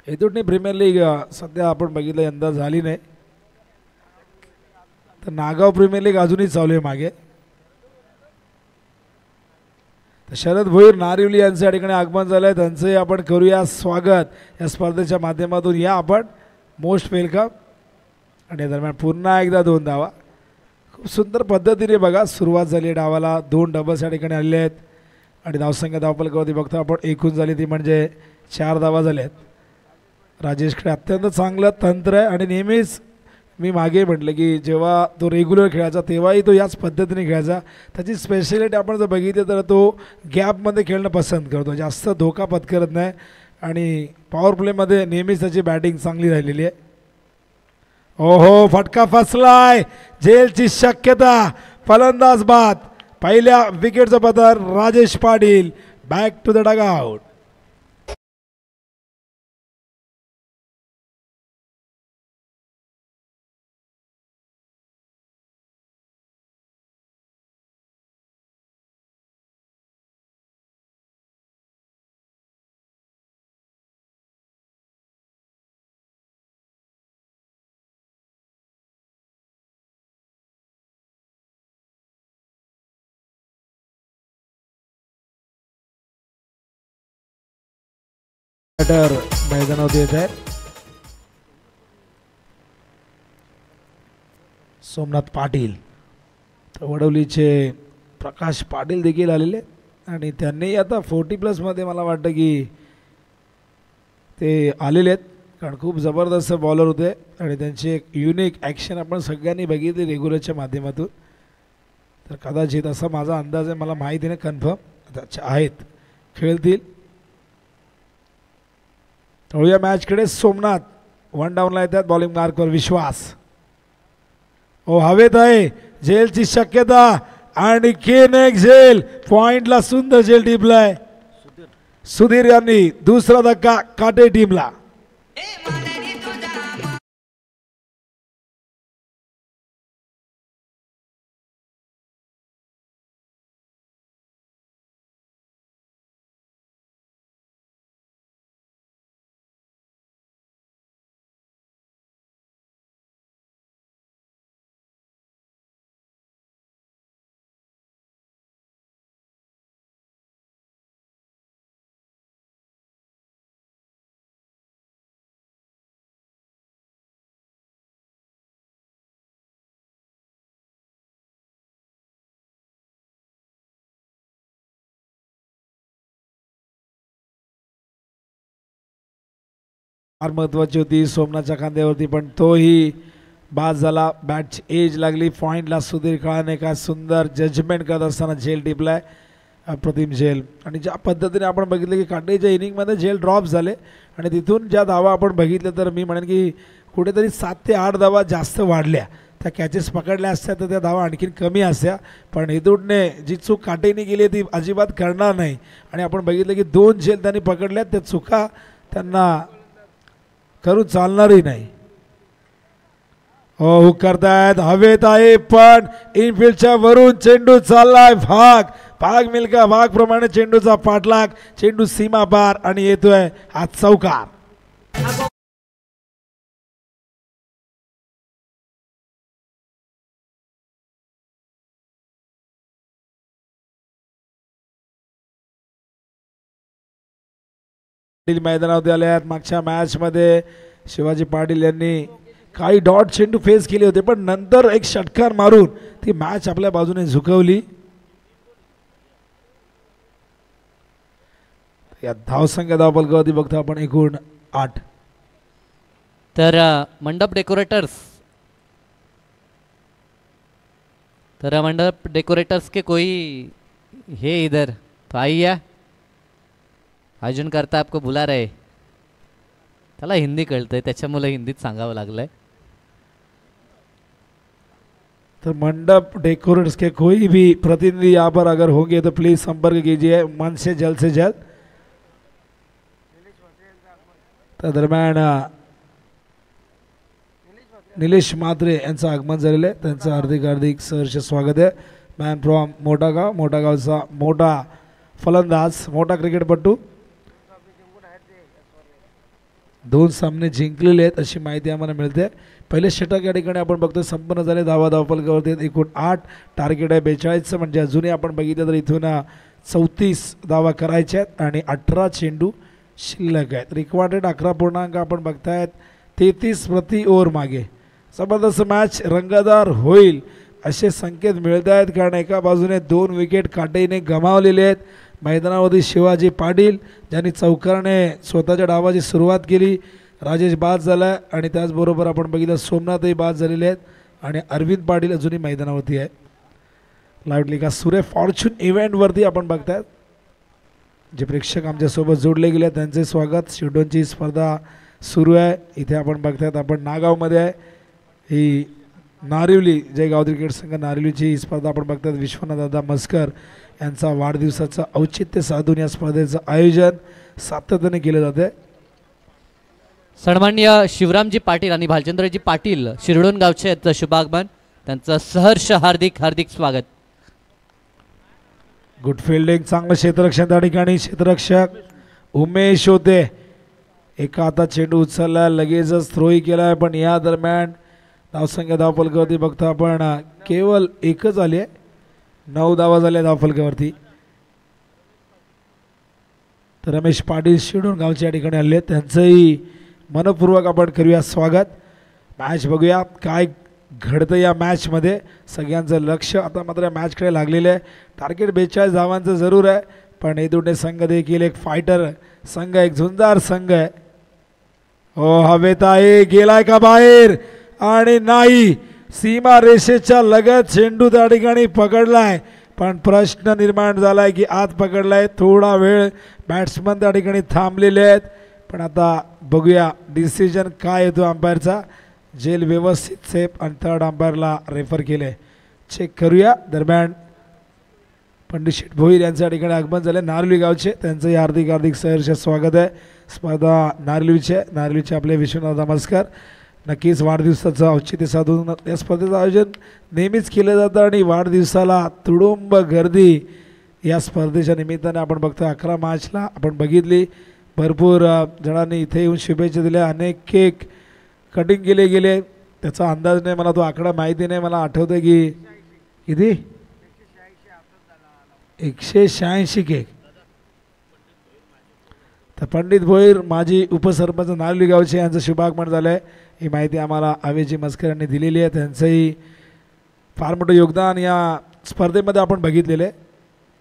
हे दुडणे प्रीमियर लीग सध्या आपण बघितलं यंदा झाली नाही, तर नागाव प्रीमियर लीग अजूनही चालू आहे मागे. तर शरद भोईर नारिवली यांचं या ठिकाणी आगमन झालं आहे, त्यांचंही आपण करूया स्वागत या स्पर्धेच्या माध्यमातून. या आपण मोस्ट वेलकम. आणि दरम्यान पुन्हा एकदा 2 धावा खूप सुंदर पद्धतीने बघा सुरुवात झाली डावाला. 2 डबल्स या ठिकाणी आलेले आहेत आणि धावसंख्या धावफलकावरती बघतो आपण एकूण झाली ती म्हणजे 4 धावा झाल्या आहेत. राजेशकडे अत्यंत चांगलं तंत्र आहे आणि नेहमीच मी मागे म्हटलं की जेव्हा तो रेग्युलर खेळायचा तेव्हाही तो याच पद्धतीने खेळायचा. त्याची स्पेशालिटी आपण जर बघितली तर तो गॅपमध्ये खेळणं पसंत करतो, जास्त धोका पत्करत नाही आणि पॉवर प्लेमध्ये नेहमीच त्याची बॅटिंग चांगली राहिलेली आहे. ओहो फटका फसलाय, झेलची शक्यता, फलंदाज बाद. पहिल्या विकेटचं पतर Rajesh Patil. Back to the dugout. मैदानावरती येत आहे सोमनाथ पाटील. तर वडवलीचे प्रकाश पाटील देखील आलेले आणि त्यांनी आता 40+ मध्ये मला वाटतं की ते आलेले आहेत, कारण खूप जबरदस्त बॉलर होते आणि त्यांची एक युनिक ॲक्शन आपण सगळ्यांनी बघितली रेग्युलरच्या माध्यमातून. तर कदाचित असा माझा अंदाज आहे, मला माहिती नाही कन्फर्म आहेत खेळतील. या मॅचकडे सोमनाथ 1 डाऊनला येतात. बॉलिंग मार्कवर विश्वास. ओ हवेत आहे, झेलची शक्यता आणि केन एक झेल. पॉइंटला सुंदर झेल टिपलाय सुधीर यांनी. दुसरा धक्का काटे टीमला. फार महत्त्वाची होती सोमनाथच्या खांद्यावरती, पण तोही बाद झाला. बॅटची एज लागली. पॉईंटला सुधीर काळाने काय सुंदर जजमेंट करत असताना झेल टिपलाय, अप्रतिम झेल. आणि ज्या पद्धतीने आपण बघितलं की काटेच्या इनिंगमध्ये झेल ड्रॉप झाले आणि तिथून ज्या धावा आपण बघितल्या तर मी म्हणेन की कुठेतरी 7 ते 8 धावा जास्त वाढल्या. त्या कॅचेस पकडल्या असत्या तर त्या धावा आणखीन कमी असत्या, पण हेदूडने जी चूक काटेने केली ती अजिबात करणार नाही. आणि आपण बघितलं की 2 झेल त्यांनी पकडल्यात, त्या चुका त्यांना करून चालणारही नाही. हो हुक करतायत, हवेत आहे पण इनफिल्डच्या वरून चेंडू चाललाय भाग मिल्का भाग प्रमाणे चेंडूचा पाठलाग. चेंडू सीमा पार आणि येतोय हा चौकार. मैदानावरती आले आहेत. मागच्या मॅच मध्ये शिवाजी पाटील यांनी काही डॉट चेंडू फेस केले होते, पण नंतर एक षटकार मारून ती मॅच आपल्या बाजूने झुकवली. या धावसंख्या धावफलकावरती बघतो आपण एकूण 8. तर मंडप डेकोरेटर्स के कोई है इधर तो आइए. अर्जुन करता आपको बुला रहे. त्याला हिंदी कळतंय त्याच्यामुळे हिंदीत सांगावं लागलंय. तो मंडप डेकोरेटर्स के कोई भी प्रतिनिधि यहाँ पर अगर होंगे तो प्लीज संपर्क कीजिए मन से जल्द. तर दरम्यान निलेश म्हात्रे यांचं आगमन झालेलं आहे. त्यांचं हार्दिक हार्दिक सहर्ष स्वागत आहे. मॅन फ्रॉम मोठागाव, मोठागावचा मोठा फलंदाज, मोठा क्रिकेटपटू. 2 सामने जिंकलेले आहेत अशी माहिती आम्हाला मिळते. पहिले षटक या ठिकाणी आपण बघतो संपन्न झाले. धावफलकावरती एकूण 8 टार्गेट आहे 42. म्हणजे अजूनही आपण बघितलं तर इथून 34 धावा करायच्या आहेत आणि 18 चेंडू शिल्लक आहेत. रिक्वायर्ड 11 पूर्णांक आपण बघतायत 33 प्रति ओव्हर मागे. जबरदस्त मॅच रंगतदार होईल असे संकेत मिळत आहेत, कारण एका बाजूने 2 विकेट काटेने गमावलेले आहेत. मैदानावरती शिवाजी पाटील ज्यांनी चौकाराने स्वतःच्या डावाची सुरुवात केली. राजेश बाद झाला आणि त्याचबरोबर आपण बघितलं सोमनाथही बाद झालेले आहेत आणि अरविंद पाटील अजूनही मैदानावरती आहे. लाईव्हली का सुरे फॉर्च्यून इव्हेंटवरती आपण बघतायत. जे प्रेक्षक आमच्यासोबत जोडले गेले त्यांचे स्वागत. शिवडोनची स्पर्धा सुरू आहे. इथे आपण बघतायत आपण नागावमध्ये आहे. ही नारिवली जयगाव क्रिकेट संघ नारिवलीची ही स्पर्धा आपण बघतात. विश्वनाथ दादा मस्कर यांचा वाढदिवसाचं औचित्य साधून या स्पर्धेचं आयोजन सातत्याने केलं जाते. सन्माननीय शिवरामजी पाटील आणि भालचंद्रजी पाटील शिरडोन गावचे आहेत शुभागमन. त्यांचं सहर्ष हार्दिक हार्दिक स्वागत. गुड फिल्डिंग, चांगलं क्षेत्ररक्षण त्या ठिकाणी. क्षेत्ररक्षक उमेश होते. एका हातात चेंडू उचलला, लगेचच थ्रोही केलाय, पण या दरम्यान धावसंख्या धावफलकावरती बघता आपण केवळ एकच आली आहे. 9 धावा झाल्या धावफलकावरती. तर रमेश पाटील शिरडोन गावच्या ठिकाणी आले. त्यांचंही मनपूर्वक आपण करूया स्वागत. मॅच बघूया काय घडतं या मॅचमध्ये. सगळ्यांचं लक्ष आता मात्र मॅचकडे लागलेलं आहे. टार्गेट 42 धावांचं जरूर आहे, पण हे दोन्ही संघ देखील एक फायटर संघ, एक झुंजार संघ आहे. हो, हवेत आहे, गेलाय का बाहेर? आणि नाही, सीमा रेषेच्या लगत चेंडू त्या ठिकाणी पकडलाय, पण प्रश्न निर्माण झालाय की आत पकडलाय. थोडा वेळ बॅट्समन त्या ठिकाणी थांबलेले आहेत, पण आता बघूया डिसिजन काय येतो अंपायरचा. जेल व्यवस्थित सेफ आणि थर्ड अंपायरला रेफर केले. चेक करूया. दरम्यान पंडित शेठ भोईर यांच्या ठिकाणी आगमन झाले नारळी गावचे. त्यांचंही हार्दिक हार्दिक सहर्ष स्वागत आहे. स्पर्धा नारळीचे आपले विश्वनाथ नमस्कार. नक्कीच वाढदिवसाचं औचित्य साधून या स्पर्धेचं आयोजन नेहमीच केलं जातं आणि वाढदिवसाला तुडुंब गर्दी या स्पर्धेच्या निमित्ताने आपण बघतो. 11 मार्चला आपण बघितली, भरपूर जणांनी इथे येऊन शुभेच्छा दिल्या. अनेक केक कटिंग केले गेले. त्याचा अंदाज नाही, मला तो आकडा माहिती नाही. मला आठवतं की किती 186 केक. तर पंडित भोईर माजी उपसरपंच नारळी गावचे यांचं शुभागमन झालं आहे. ही माहिती आम्हाला आवेजी मस्कर यांनी दिलेली आहे. त्यांचंही फार मोठं योगदान या स्पर्धेमध्ये आपण बघितलेलं आहे.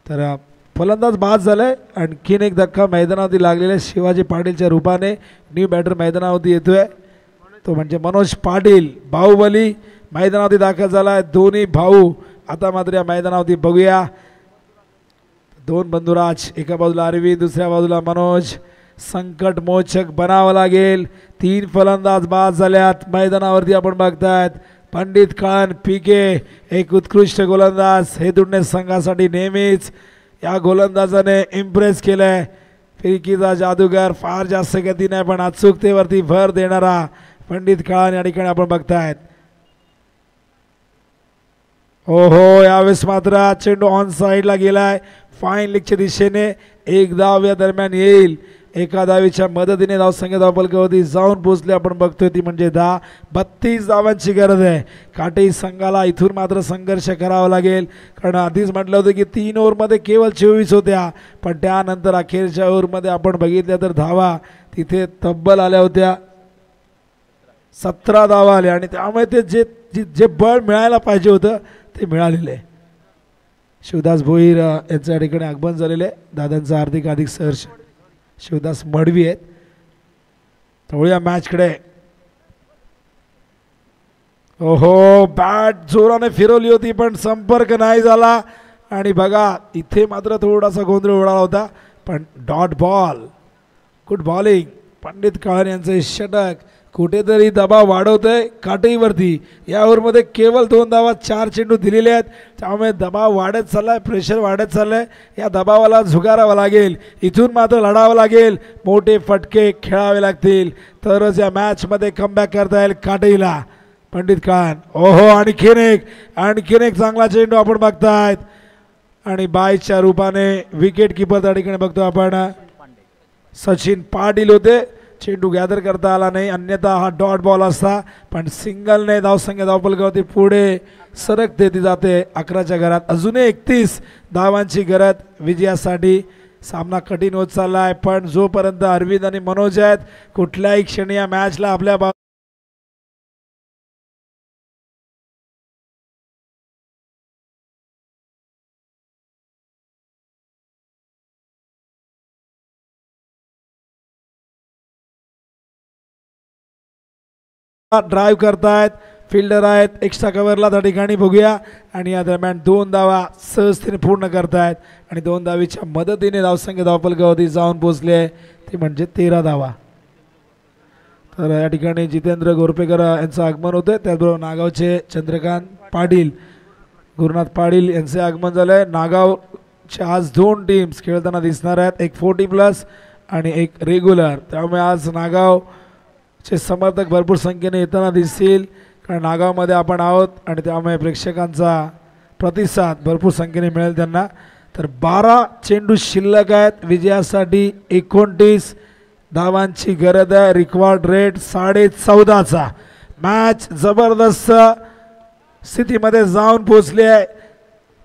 तर फलंदाज बाद झाला आहे. आणखीन एक धक्का मैदानावरती लागलेला आहे शिवाजी पाटीलच्या रूपाने. न्यू बॅटर मैदानावरती येतो आहे, तो म्हणजे मनोज पाटील बाहुबली मैदानावरती दाखल झाला आहे. दोन्ही भाऊ आता मात्र या मैदानावरती बघूया. 2 बंधुराज, एका बाजूला अरविंद, दुसऱ्या बाजूला मनोज. संकट मोचक बनावं लागेल. 3 फलंदाज बाद झाल्यात मैदानावरती आपण बघतायत. पंडित काळन पीके एक उत्कृष्ट गोलंदाज. हे दोन्ही संघासाठी नेहमीच या गोलंदाजाने इम्प्रेस केलंय. फिरकीचा जादूगार, फार जास्त गती नाही पण अचूकतेवरती भर देणारा पंडित काळन या ठिकाणी आपण बघतायत. हो, यावेळेस मात्र चेंडू ऑन साईडला गेलाय. फाईन लेगच्या दिशेने 1 धाव या दरम्यान येईल. एका धावेच्या मदतीने धावसंख्या धावफलकावरती जाऊन पोहोचले आपण बघतोय ती म्हणजे 32 धावांची गरज आहे. काटेरी संघाला इथून मात्र संघर्ष करावा लागेल, कारण आधीच म्हटलं होतं की 3 ओव्हरमध्ये केवळ 24 होत्या, पण त्यानंतर अखेरच्या ओव्हरमध्ये आपण बघितल्या तर धावा तिथे तब्बल आल्या होत्या. 17 धावा आल्या आणि त्यामुळे ते जे बळ मिळायला पाहिजे होतं ते मिळालेलं आहे. शिवदास भोईर यांच्या ठिकाणी आगमन झालेले आहे. दादांचा हार्दिक हार्दिक सहर्ष. शिवदास मडवी आहेत. थोड्या मॅचकडे. ओहो, बॅट जोराने फिरवली होती पण संपर्क नाही झाला आणि बघा इथे मात्र थोडासा गोंधळ उडाला होता, पण dot ball. Good bowling. Pandit Kalan यांचं षटक कुठेतरी दबाव वाढवतंय काटेईवरती. या ओव्हरमध्ये केवळ 2 धावा 4 चेंडू दिलेले आहेत, त्यामुळे दबाव वाढत चाललाय, प्रेशर वाढत चाललंय. या दबावाला झुगारावं लागेल. इथून मात्र लढावं लागेल. मोठे फटके खेळावे लागतील तरच या मॅचमध्ये कमबॅक करता येईल काटेईला. पंडित खान. ओहो, आणखीन एक चांगला चेंडू आपण बघतायत आणि बायच्या रूपाने विकेट किपर त्या ठिकाणी बघतो आपण. सचिन पाटील होते. चेंडू गॅदर करता आला नाही, अन्यथा हा डॉट बॉल असता, पण सिंगलने धावसंख्या धावफलकावरती पुढे सरकते ती जाते 11च्या घरात. अजूनही 31 धावांची गरज विजयासाठी. सामना कठीण होत चालला आहे, पण जोपर्यंत अरविंद आणि मनोज आहेत कुठल्याही क्षणी या मॅचला आपल्या ड्राईव्ह करतायत. फिल्डर आहेत एक्स्ट्रा कव्हरला त्या ठिकाणी बघूया आणि या दरम्यान 2 धावा सहजतेने पूर्ण करतायत आणि 2 धावीच्या मदतीने धावसंख्या धावफलकावरती जाऊन पोहोचले, ती म्हणजे 13 धावा. तर या ठिकाणी जितेंद्र गोरपेकर यांचं आगमन होतं. त्याचबरोबर नागावचे चंद्रकांत पाटील, गुरुनाथ पाटील यांचे आगमन झालं आहे. नागावच्या आज 2 टीम्स खेळताना दिसणार आहेत, एक 40+ आणि एक रेग्युलर. त्यामुळे आज नागावचे समर्थक भरपूर संख्येने येताना दिसतील, कारण नागावमध्ये आपण आहोत आणि त्यामुळे प्रेक्षकांचा प्रतिसाद भरपूर संख्येने मिळेल त्यांना. तर 12 चेंडू शिल्लक आहेत विजयासाठी. 29 धावांची गरज आहे. Required rate 14.5चा. मॅच जबरदस्त स्थितीमध्ये जाऊन पोहोचली आहे.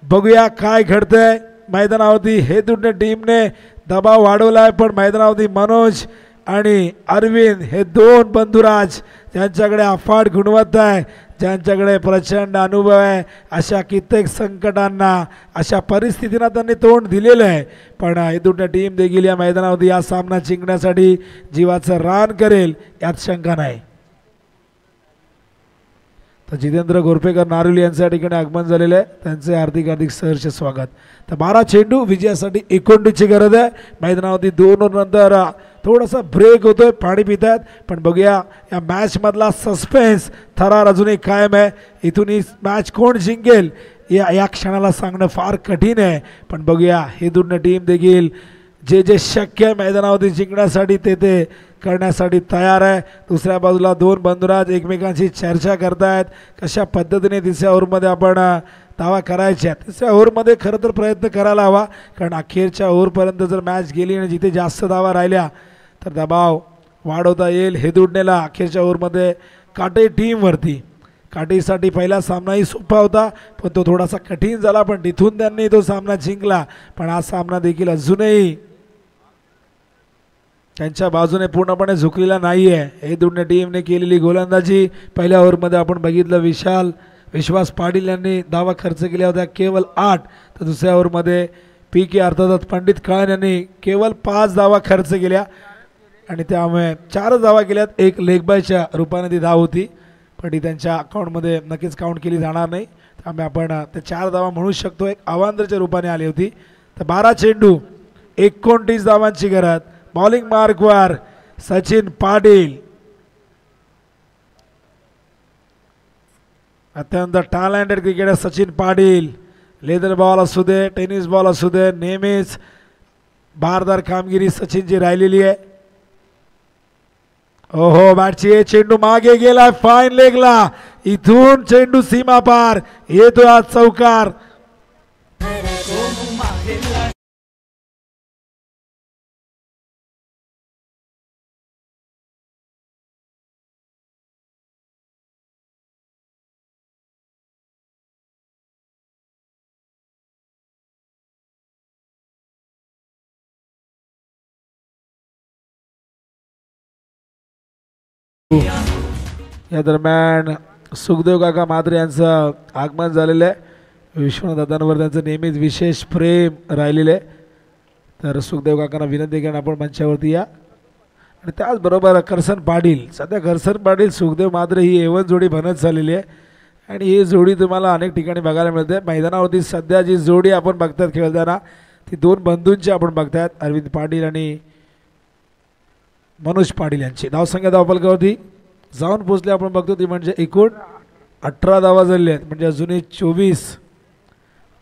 बघूया काय घडतंय मैदानावरती. हेदुडणे टीमने दबाव वाढवला आहे, पण मैदानावरती मनोज आणि अरविंद हे 2 बंधुराज ज्यांच्याकडे अफाट गुणवत्ता आहे, ज्यांच्याकडे प्रचंड अनुभव आहे, अशा कित्येक संकटांना, अशा परिस्थितींना त्यांनी तोंड दिलेलं आहे. पण हेदुडणे टीम देखील या मैदानावरती या सामना जिंकण्यासाठी जीवाचं रान करेल यात शंका नाही. तर जितेंद्र गोरपेकर नारुली यांच्या ठिकाणी आगमन झालेलं आहे, त्यांचे हार्दिक सहर्ष स्वागत. तर 12 चेंडू विजयासाठी 29ची गरज आहे. मैदानावरती 2 ओव्हरनंतर थोडासा ब्रेक होतोय, पाणी पित आहेत, पण बघूया या मॅचमधला सस्पेन्स थरार अजूनही कायम आहे. इथून ही मॅच कोण जिंकेल या क्षणाला सांगणं फार कठीण आहे, पण बघूया हेदुडणे टीम देखील जे शक्य आहे मैदानावरती जिंकण्यासाठी ते करण्यासाठी तयार आहे. दुसऱ्या बाजूला 2 बंधुराज एकमेकांशी चर्चा करतायत, कशा पद्धतीने तिसऱ्या ओव्हरमध्ये आपण धावा करायच्या. तिसऱ्या ओव्हरमध्ये खरं तर प्रयत्न करायला हवा, कारण अखेरच्या ओव्हरपर्यंत जर मॅच गेली आणि जिथे जास्त धावा राहिल्या तर दबाव वाढवता येईल हेदुडणेला अखेरच्या ओव्हरमध्ये काटे टीमवरती. काटेसाठी पहिला सामनाही सोपा होता, पण तो थोडासा कठीण झाला, पण तिथून त्यांनी तो सामना जिंकला. पण हा सामना देखील अजूनही त्यांच्या बाजूने पूर्णपणे झुकलेला नाही आहे. हेदुडणे टीमने केलेली गोलंदाजी पहिल्या ओव्हरमध्ये आपण बघितलं. विश्वास पाटील यांनी धावा खर्च केल्या होत्या केवळ 8, तर दुसऱ्या ओव्हरमध्ये PK अर्थातच पंडित खान यांनी केवळ 5 धावा खर्च केल्या आणि त्यामुळे 4 धावा केल्यात. एक लेग बायच्या रूपाने ती धाव होती, पण ती त्यांच्या अकाउंटमध्ये नक्कीच काउंट केली जाणार नाही, त्यामुळे आपण ते 4 धावा म्हणू शकतो. एक अवांतरच्या रूपाने आली होती. तर 12 चेंडू 29 धावांची गरज. बॉलिंग मार्कवर सचिन पाटील, अत्यंत talented cricketer Sachin Patil. Leather ball असू दे, टेनिस बॉल असू दे, नेहमीच भारदार कामगिरी सचिनची राहिलेली आहे. ओहो, बॅटची चेंडू मागे गेला फाईन लेगला. इथून चेंडू सीमा पार येतो आज चौकार. या दरम्यान सुखदेव काका म्हात्रे यांचं आगमन झालेलं आहे. विश्वनाथ दादांवर त्यांचं नेहमीच विशेष प्रेम राहिलेलं आहे. तर सुखदेव काकांना विनंती करून आपण मंचावरती या. आणि त्याचबरोबर करसन पाटील, सध्या करसन पाटील सुखदेव म्हात्रे ही एवन जोडी बनत चाललेली आहे आणि ही जोडी तुम्हाला अनेक ठिकाणी बघायला मिळते. मैदानावरती सध्या जी जोडी आपण बघतात खेळताना ती 2 बंधूंची आपण बघतात, अरविंद पाटील आणि मनोज पाटील यांची. धावसंख्या धावफलकावरती जाऊन पोचले आपण बघतो, ती म्हणजे एकूण 18 धावा झालेल्या आहेत, म्हणजे अजूनही 24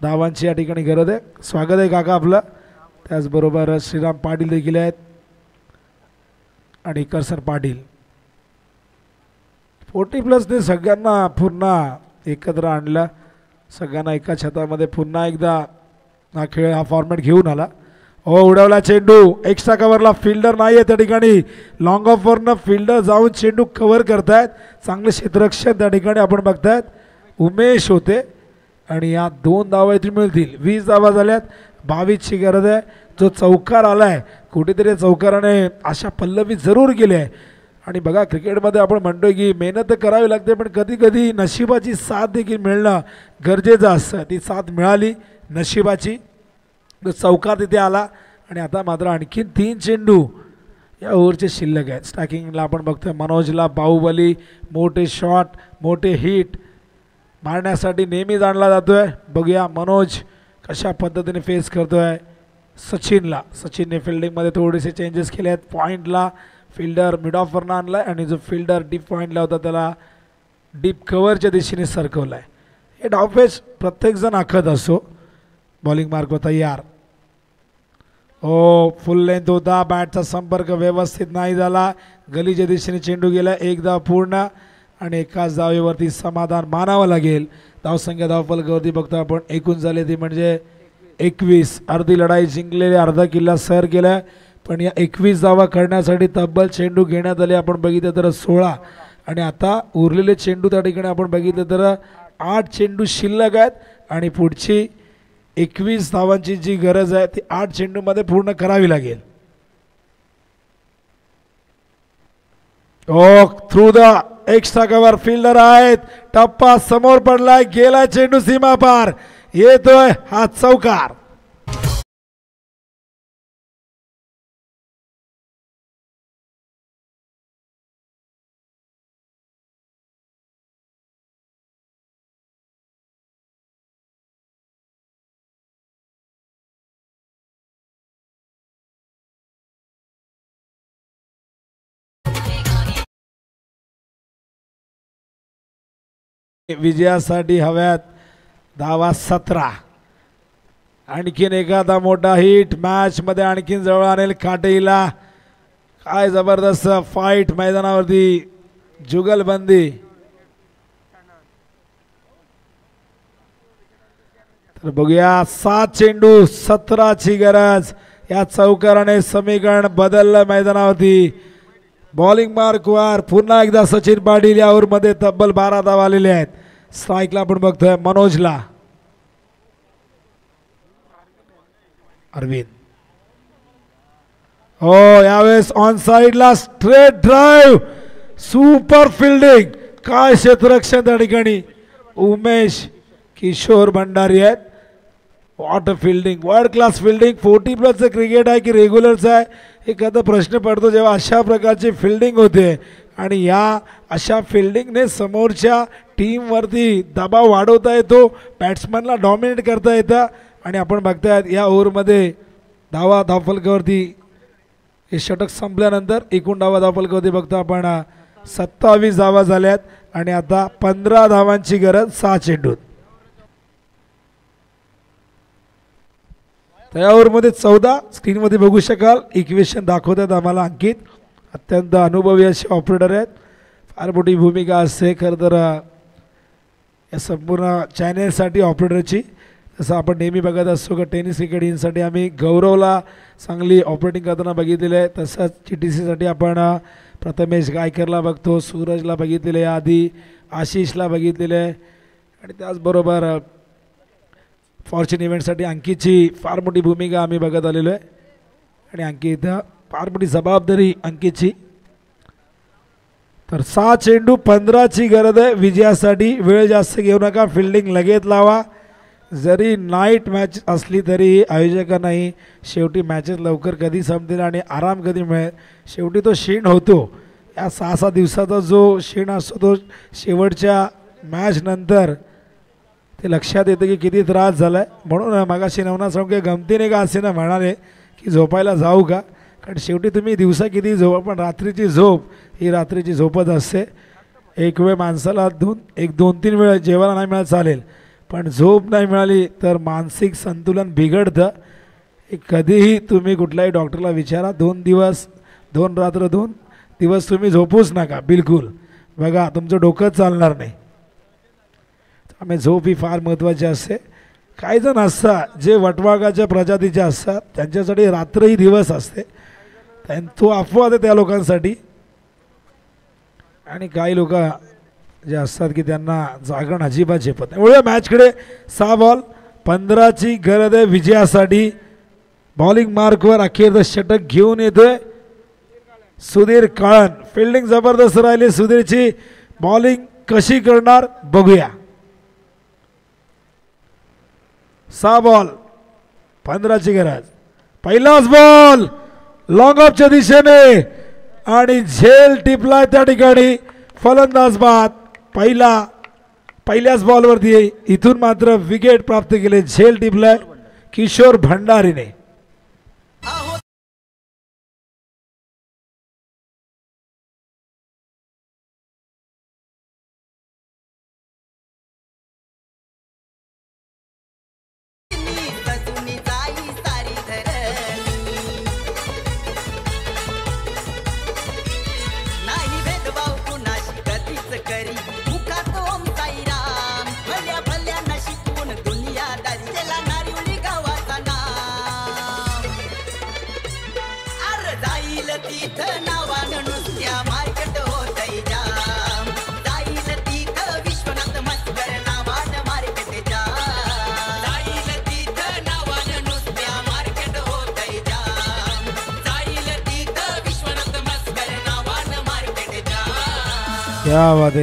धावांची या ठिकाणी गरज आहे. स्वागत आहे काका आपलं. त्याचबरोबर श्रीराम पाटील देखील आहेत आणि करसन पाटील. 40+ने सगळ्यांना पुन्हा एकत्र आणलं, सगळ्यांना एका छतामध्ये पुन्हा एकदा हा खेळ हा फॉर्मॅट घेऊन आला. उडवला चेंडू, एक्स्ट्रा कव्हरला फिल्डर नाही आहे त्या ठिकाणी. लॉंग ऑफवरनं फिल्डर जाऊन चेंडू कव्हर करतायत. चांगलं क्षेत्ररक्षण त्या ठिकाणी आपण बघतायत उमेश होते आणि या 2 धावा इथून मिळतील. 20 धावा झाल्यात, 22ची गरज आहे. जो चौकार आलाय कुठेतरी चौकाराने आशा पल्लवी जरूर केली आहे. आणि बघा क्रिकेटमध्ये आपण म्हणतोय की मेहनत तर करावी लागते, पण कधी कधी नशिबाची साथ देखील मिळणं गरजेचं असतं. ती साथ मिळाली नशिबाची, चौकार तिथे आला. आणि आता मात्र आणखीन 3 चेंडू या ओव्हरचे शिल्लक आहेत. स्टॅकिंगला आपण बघतोय मनोजला बाहुबली, मोठे शॉट मोठे हिट मारण्यासाठी नेहमी जाणला जातोय. बघूया मनोज कशा पद्धतीने फेस करतोय सचिनला. सचिनने फिल्डिंगमध्ये थोडेसे चेंजेस केले आहेत. पॉईंटला फिल्डर मिड ऑफवरनं आणला आहे आणि जो फिल्डर डीप पॉईंटला होता त्याला डीप कव्हरच्या दिशेने सरकवला आहे. हे डावपेच प्रत्येकजण आखत असो. बॉलिंग मार्क तयार. फुल लेंथ होता, बॅटचा संपर्क व्यवस्थित नाही झाला. गलीच्या दिशेने चेंडू गेला. एक धाव पूर्ण आणि एकाच धावेवरती समाधान मानावं लागेल. धावसंख्या धावफलकावरती बघतो आपण एकूण झाले ती म्हणजे 21. अर्धी लढाई जिंकलेली, अर्धा किल्ला सर केला. पण या 21 धावा करण्यासाठी तब्बल चेंडू घेण्यात आले. आपण बघितलं तर 16 आणि आता उरलेले चेंडू त्या ठिकाणी आपण बघितलं तर 8 चेंडू शिल्लक आहेत आणि पुढची 21 धावांची जी गरज आहे ती 8 चेंडूमध्ये पूर्ण करावी लागेल. Through the extra cover fielder आहेत. टप्पा समोर पडलाय, गेला चेंडू सीमा पार, येतोय हा चौकार. विजयासाठी हव्यात धावा 17. आणखीन एखादा मोठा हिट मॅच मध्ये आणखीन जवळ आणेल काटेला. काय जबरदस्त फाईट मैदानावरती, जुगलबंदी. तर बघूया 7 चेंडू 17ची गरज. या चौकाराने समीकरण बदललं मैदानावरती. बॉलिंग मार्कवर पुन्हा एकदा सचिन पाटील या ओव्हरमध्ये तब्बल 12 धावा आलेले आहेत. स्ट्राईकला आपण बघतोय मनोजला. अरविंद यावेळेस ऑन साइडला स्ट्रेट ड्राईव्ह, सुपर फिल्डिंग. काय क्षेत्ररक्षण त्या ठिकाणी उमेश किशोर भंडारी आहेत. What a fielding, world class fielding. 40+ cricket आहे की रेग्युलरचं आहे एखादा प्रश्न पडतो जेव्हा अशा प्रकारची फिल्डिंग होते. आणि या अशा फिल्डिंगने समोरच्या टीमवरती दबाव वाढवता येतो, बॅट्समनला डॉमिनेट करता येतं. आणि आपण बघतायत या ओव्हरमध्ये धावफलकावरती हे षटक संपल्यानंतर एकूण धावफलकावरती बघतो आपण 27 धावा झाल्यात आणि आता 15 धावांची गरज 6 चेंडूत. त्या ओव्हरमध्ये 14 स्क्रीनमध्ये बघू शकाल. इक्वेशन दाखवतात आम्हाला अंकित. अत्यंत अनुभवी असे ऑपरेटर आहेत. फार मोठी भूमिका असते खरं तर या संपूर्ण चॅनेलसाठी ऑपरेटरची. जसं आपण नेहमी बघत असतो का टेनिस क्रिकेट इनसाठी आम्ही गौरवला चांगली ऑपरेटिंग करताना बघितलेलं आहे. तसंच GTCसाठी आपण प्रथमेश गायकरला बघतो, सूरजला बघितलेलं आहे, आधी आशिषला बघितलेलं आहे. आणि त्याचबरोबर फॉर्च्यून इव्हेंटसाठी अंकितची फार मोठी भूमिका आम्ही बघत आलेलो आहे. आणि अंकित फार मोठी जबाबदारी अंकितची. तर 6 चेंडू 15ची गरज आहे विजयासाठी. वेळ जास्त घेऊ नका, फिल्डिंग लगेच लावा. जरी नाईट मॅच असली तरी आयोजकांनाही शेवटी मॅचेस लवकर कधी संपतील आणि आराम कधी मिळेल, शेवटी तो क्षीण होतो. या 6-6 दिवसाचा जो क्षीण असतो तो शेवटच्या मॅच नंतर ते लक्षात येतं की किती त्रास झाला आहे. म्हणून मगाशी नवना सांगू गमतीने का असे ना म्हणाले की झोपायला जाऊ का, कारण शेवटी तुम्ही दिवसा किती झोपा पण रात्रीची झोप ही रात्रीची झोपच असते. एक वेळ माणसाला 2-3 वेळ जेवायला नाही मिळालं चालेल, पण झोप नाही मिळाली तर मानसिक संतुलन बिघडतं. कधीही तुम्ही कुठल्याही डॉक्टरला विचारा, 2 दिवस 2 रात्र 2 दिवस तुम्ही झोपूच नका बिलकुल. बघा तुमचं डोकं चालणार नाही. त्यामुळे झोप ही फार महत्त्वाची असते. काही जण असतात जे वटवाघाच्या प्रजातीचे असतात त्यांच्यासाठी रात्र ही दिवस असते, तो अपवाद आहे त्या लोकांसाठी. आणि काही लोक जे असतात की त्यांना जागरण अजिबात झेपत नाही. एवढ्या मॅचकडे 6 बॉल 15ची गरज आहे विजयासाठी. बॉलिंग मार्कवर अखेर षटक घेऊन येतोय सुधीर काळन. फिल्डिंग जबरदस्त राहिली सुधीरची. बॉलिंग कशी करणार बघूया. 6 बॉल 15ची गरज. पहिलाच बॉल लॉंग ऑफच्या दिशेने आणि झेल टिपलाय त्या ठिकाणी. फलंदाज बाद. पहिल्याच बॉलवरती इथून मात्र विकेट प्राप्त केले. झेल टिपलाय किशोर भंडारीने.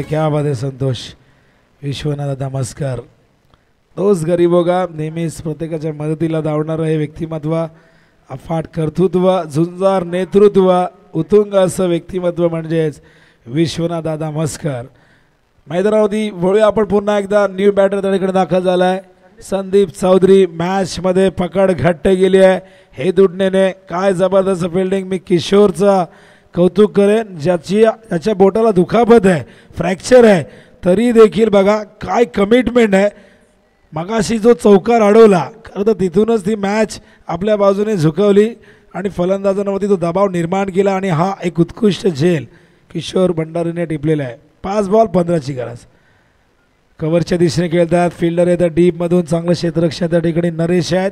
क्या बात है संतोष. विश्वनाथ नमस्कार. तोच गरीबो का नेहमीच प्रत्येकाच्या मदतीला धावणारं हे व्यक्तिमत्व, अफाट कर्तृत्व, झुंजार नेतृत्व, उत्तुंग असं व्यक्तिमत्व म्हणजेच विश्वनाथ दादा मस्कर. मैदानावरती वळूया आपण पुन्हा एकदा. न्यू बॅटर त्याकडे दाखल झाला आहे संदीप चौधरी. मॅचमध्ये पकड घट्ट गेली आहे हे दुडणेने. काय जबरदस्त फिल्डिंग. मी किशोरचा कौतुक करेन ज्याच्या बोटाला दुखापत आहे, फ्रॅक्चर आहे, तरी देखील बघा काय कमिटमेंट आहे. मगाशी जो चौकार अडवला खरं तर तिथूनच ती मॅच आपल्या बाजूने झुकवली आणि फलंदाजांवरती तो दबाव निर्माण केला आणि हा एक उत्कृष्ट झेल किशोर भंडारीने टिपलेला आहे. 5 बॉल 15ची गरज. कव्हरच्या दिशेने खेळतात. फिल्डर येतात डीपमधून. चांगलं क्षेत्ररक्षण त्या ठिकाणी नरेश आहेत.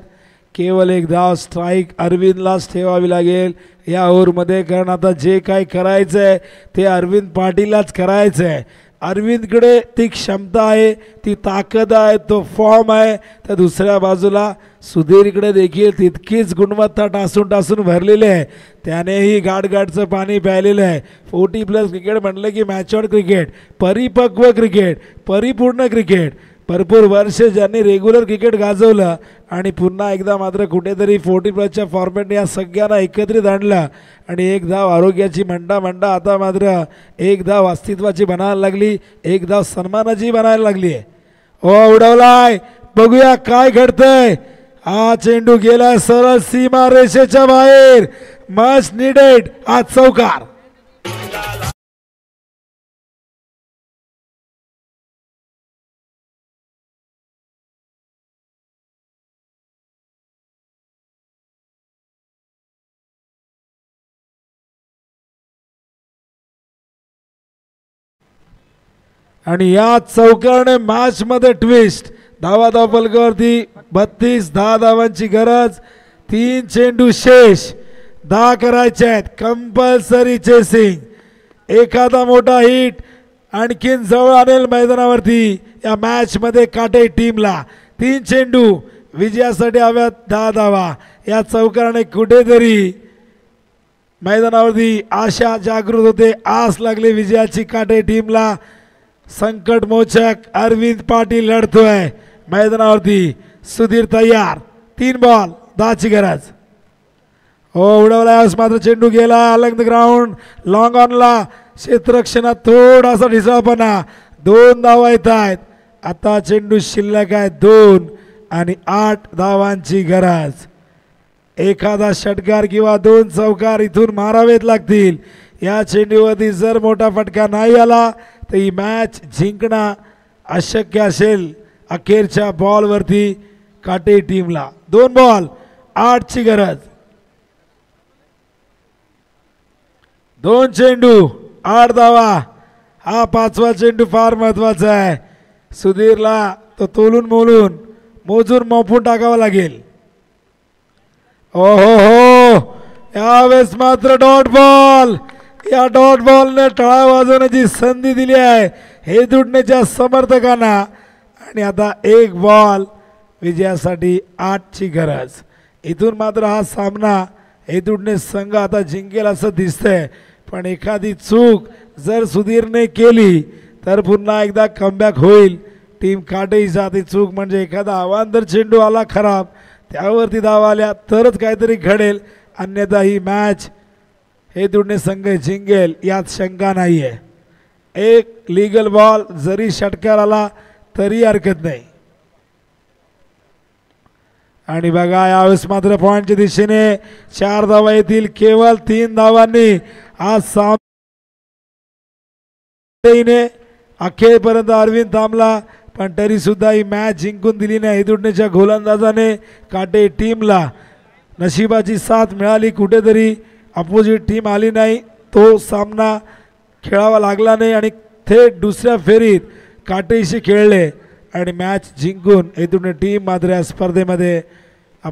केवळ एक धाव. स्ट्राईक अरविंदलाच ठेवावी लागेल या ओव्हरमध्ये, कारण आता जे काय करायचं आहे ते अरविंद पाटीललाच करायचं आहे. अरविंदकडे ती क्षमता आहे, ती ताकद आहे, तो फॉर्म आहे. तर दुसऱ्या बाजूला सुधीरकडे देखील तितकीच गुणवत्ता टासून भरलेली आहे. त्यानेही गाडचं पाणी प्यायलेलं आहे. 40+ क्रिकेट म्हटलं की मॅचॉर क्रिकेट, परिपक्व क्रिकेट, परिपूर्ण क्रिकेट. भरपूर वर्ष ज्यांनी रेग्युलर क्रिकेट गाजवलं आणि पुन्हा एकदा मात्र कुठेतरी 40+च्या फॉर्मॅटने या सगळ्यांना एकत्रित आणलं आणि एक धाव आरोग्याची म्हणता आता मात्र एक धाव अस्तित्वाची बनायला लागली, एक धाव सन्मानाची बनायला लागली आहे. ओ उडवलाय. बघूया काय घडतंय. हा चेंडू गेलाय सरळ सीमा रेषेच्या बाहेर. मच निडेड हा चौकार. आणि या चौकारने मॅच मध्ये ट्विस्ट. धावा फलकावरती 32 धावांची गरज. 3 चेंडू शेष. 10 करायचे आहेत. Compulsory chasing. एखादा मोठा हिट आणखीन जवळ आणेल मैदानावरती या मॅच मध्ये काटे टीमला. 3 चेंडू विजयासाठी हव्यात 10 धावा. या चौकारने कुठेतरी मैदानावरती आशा जागृत होते, आस लागली विजयाची काटे टीमला. संकट मोचक अरविंद पाटील लढतोय मैदानावरती. सुधीर तयार. 3 बॉल 10ची गरज. हो उडवला मात्र चेंडू गेला अलंग द ग्राउंड. लॉंग ऑनला क्षेत्ररक्षणात थोडासा ढिसाळपणा. 2 धावा येत आहेत. आता चेंडू शिल्लक आहे 2 आणि 8 धावांची गरज. एखादा षटकार किंवा 2 चौकार इथून मारावेत लागतील. या चेंडूवरती जर मोठा फटका नाही आला तर ही मॅच जिंकणं अशक्य असेल. अखेरच्या बॉलवरती काटे टीमला. 2 बॉल 8ची गरज. 2 चेंडू 8 धावा. हा 5वा चेंडू फार महत्वाचा आहे. सुधीरला तो तोलून मोलून मोजून मोपून टाकावा लागेल. ओ हो यावेळेस मात्र डॉट बॉल. या डॉट बॉलने टाळ्या वाजवण्याची संधी दिली आहे हे दुडणेच्या समर्थकांना. आणि आता एक बॉल विजयासाठी 8ची गरज. इथून मात्र हा सामना हे दुडणे संघ आता जिंकेल असं दिसतंय. पण एखादी चूक जर सुधीरने केली तर पुन्हा एकदा कमबॅक होईल टीम काटेचा. ती चूक म्हणजे एखादा अवांतर चेंडू आला खराब त्यावरती धाव आल्या तरच काहीतरी घडेल. अन्यथा ही मॅच हे दुडणे संघ जिंकेल यात शंका नाही आहे. एक लीगल बॉल जरी षटकार आला तरी हरकत नाही. आणि बघा यावेळेस मात्र पॉईंटच्या दिशेने 4 धावा येतील. केवळ 3 धावांनी आज सामने अखेरपर्यंत अरविंद थांबला. पण तरी सुद्धा ही मॅच जिंकून दिली नाही दुडणेच्या गोलंदाजाने. काटे टीमला नशिबाची साथ मिळाली. कुठेतरी अपोजिट टीम आली नाही. तो सामना खेळावा लागला नाही आणि थेट दुसऱ्या फेरीत काटेशी खेळले आणि मॅच जिंकून हे दुडणे टीम मात्र या स्पर्धेमध्ये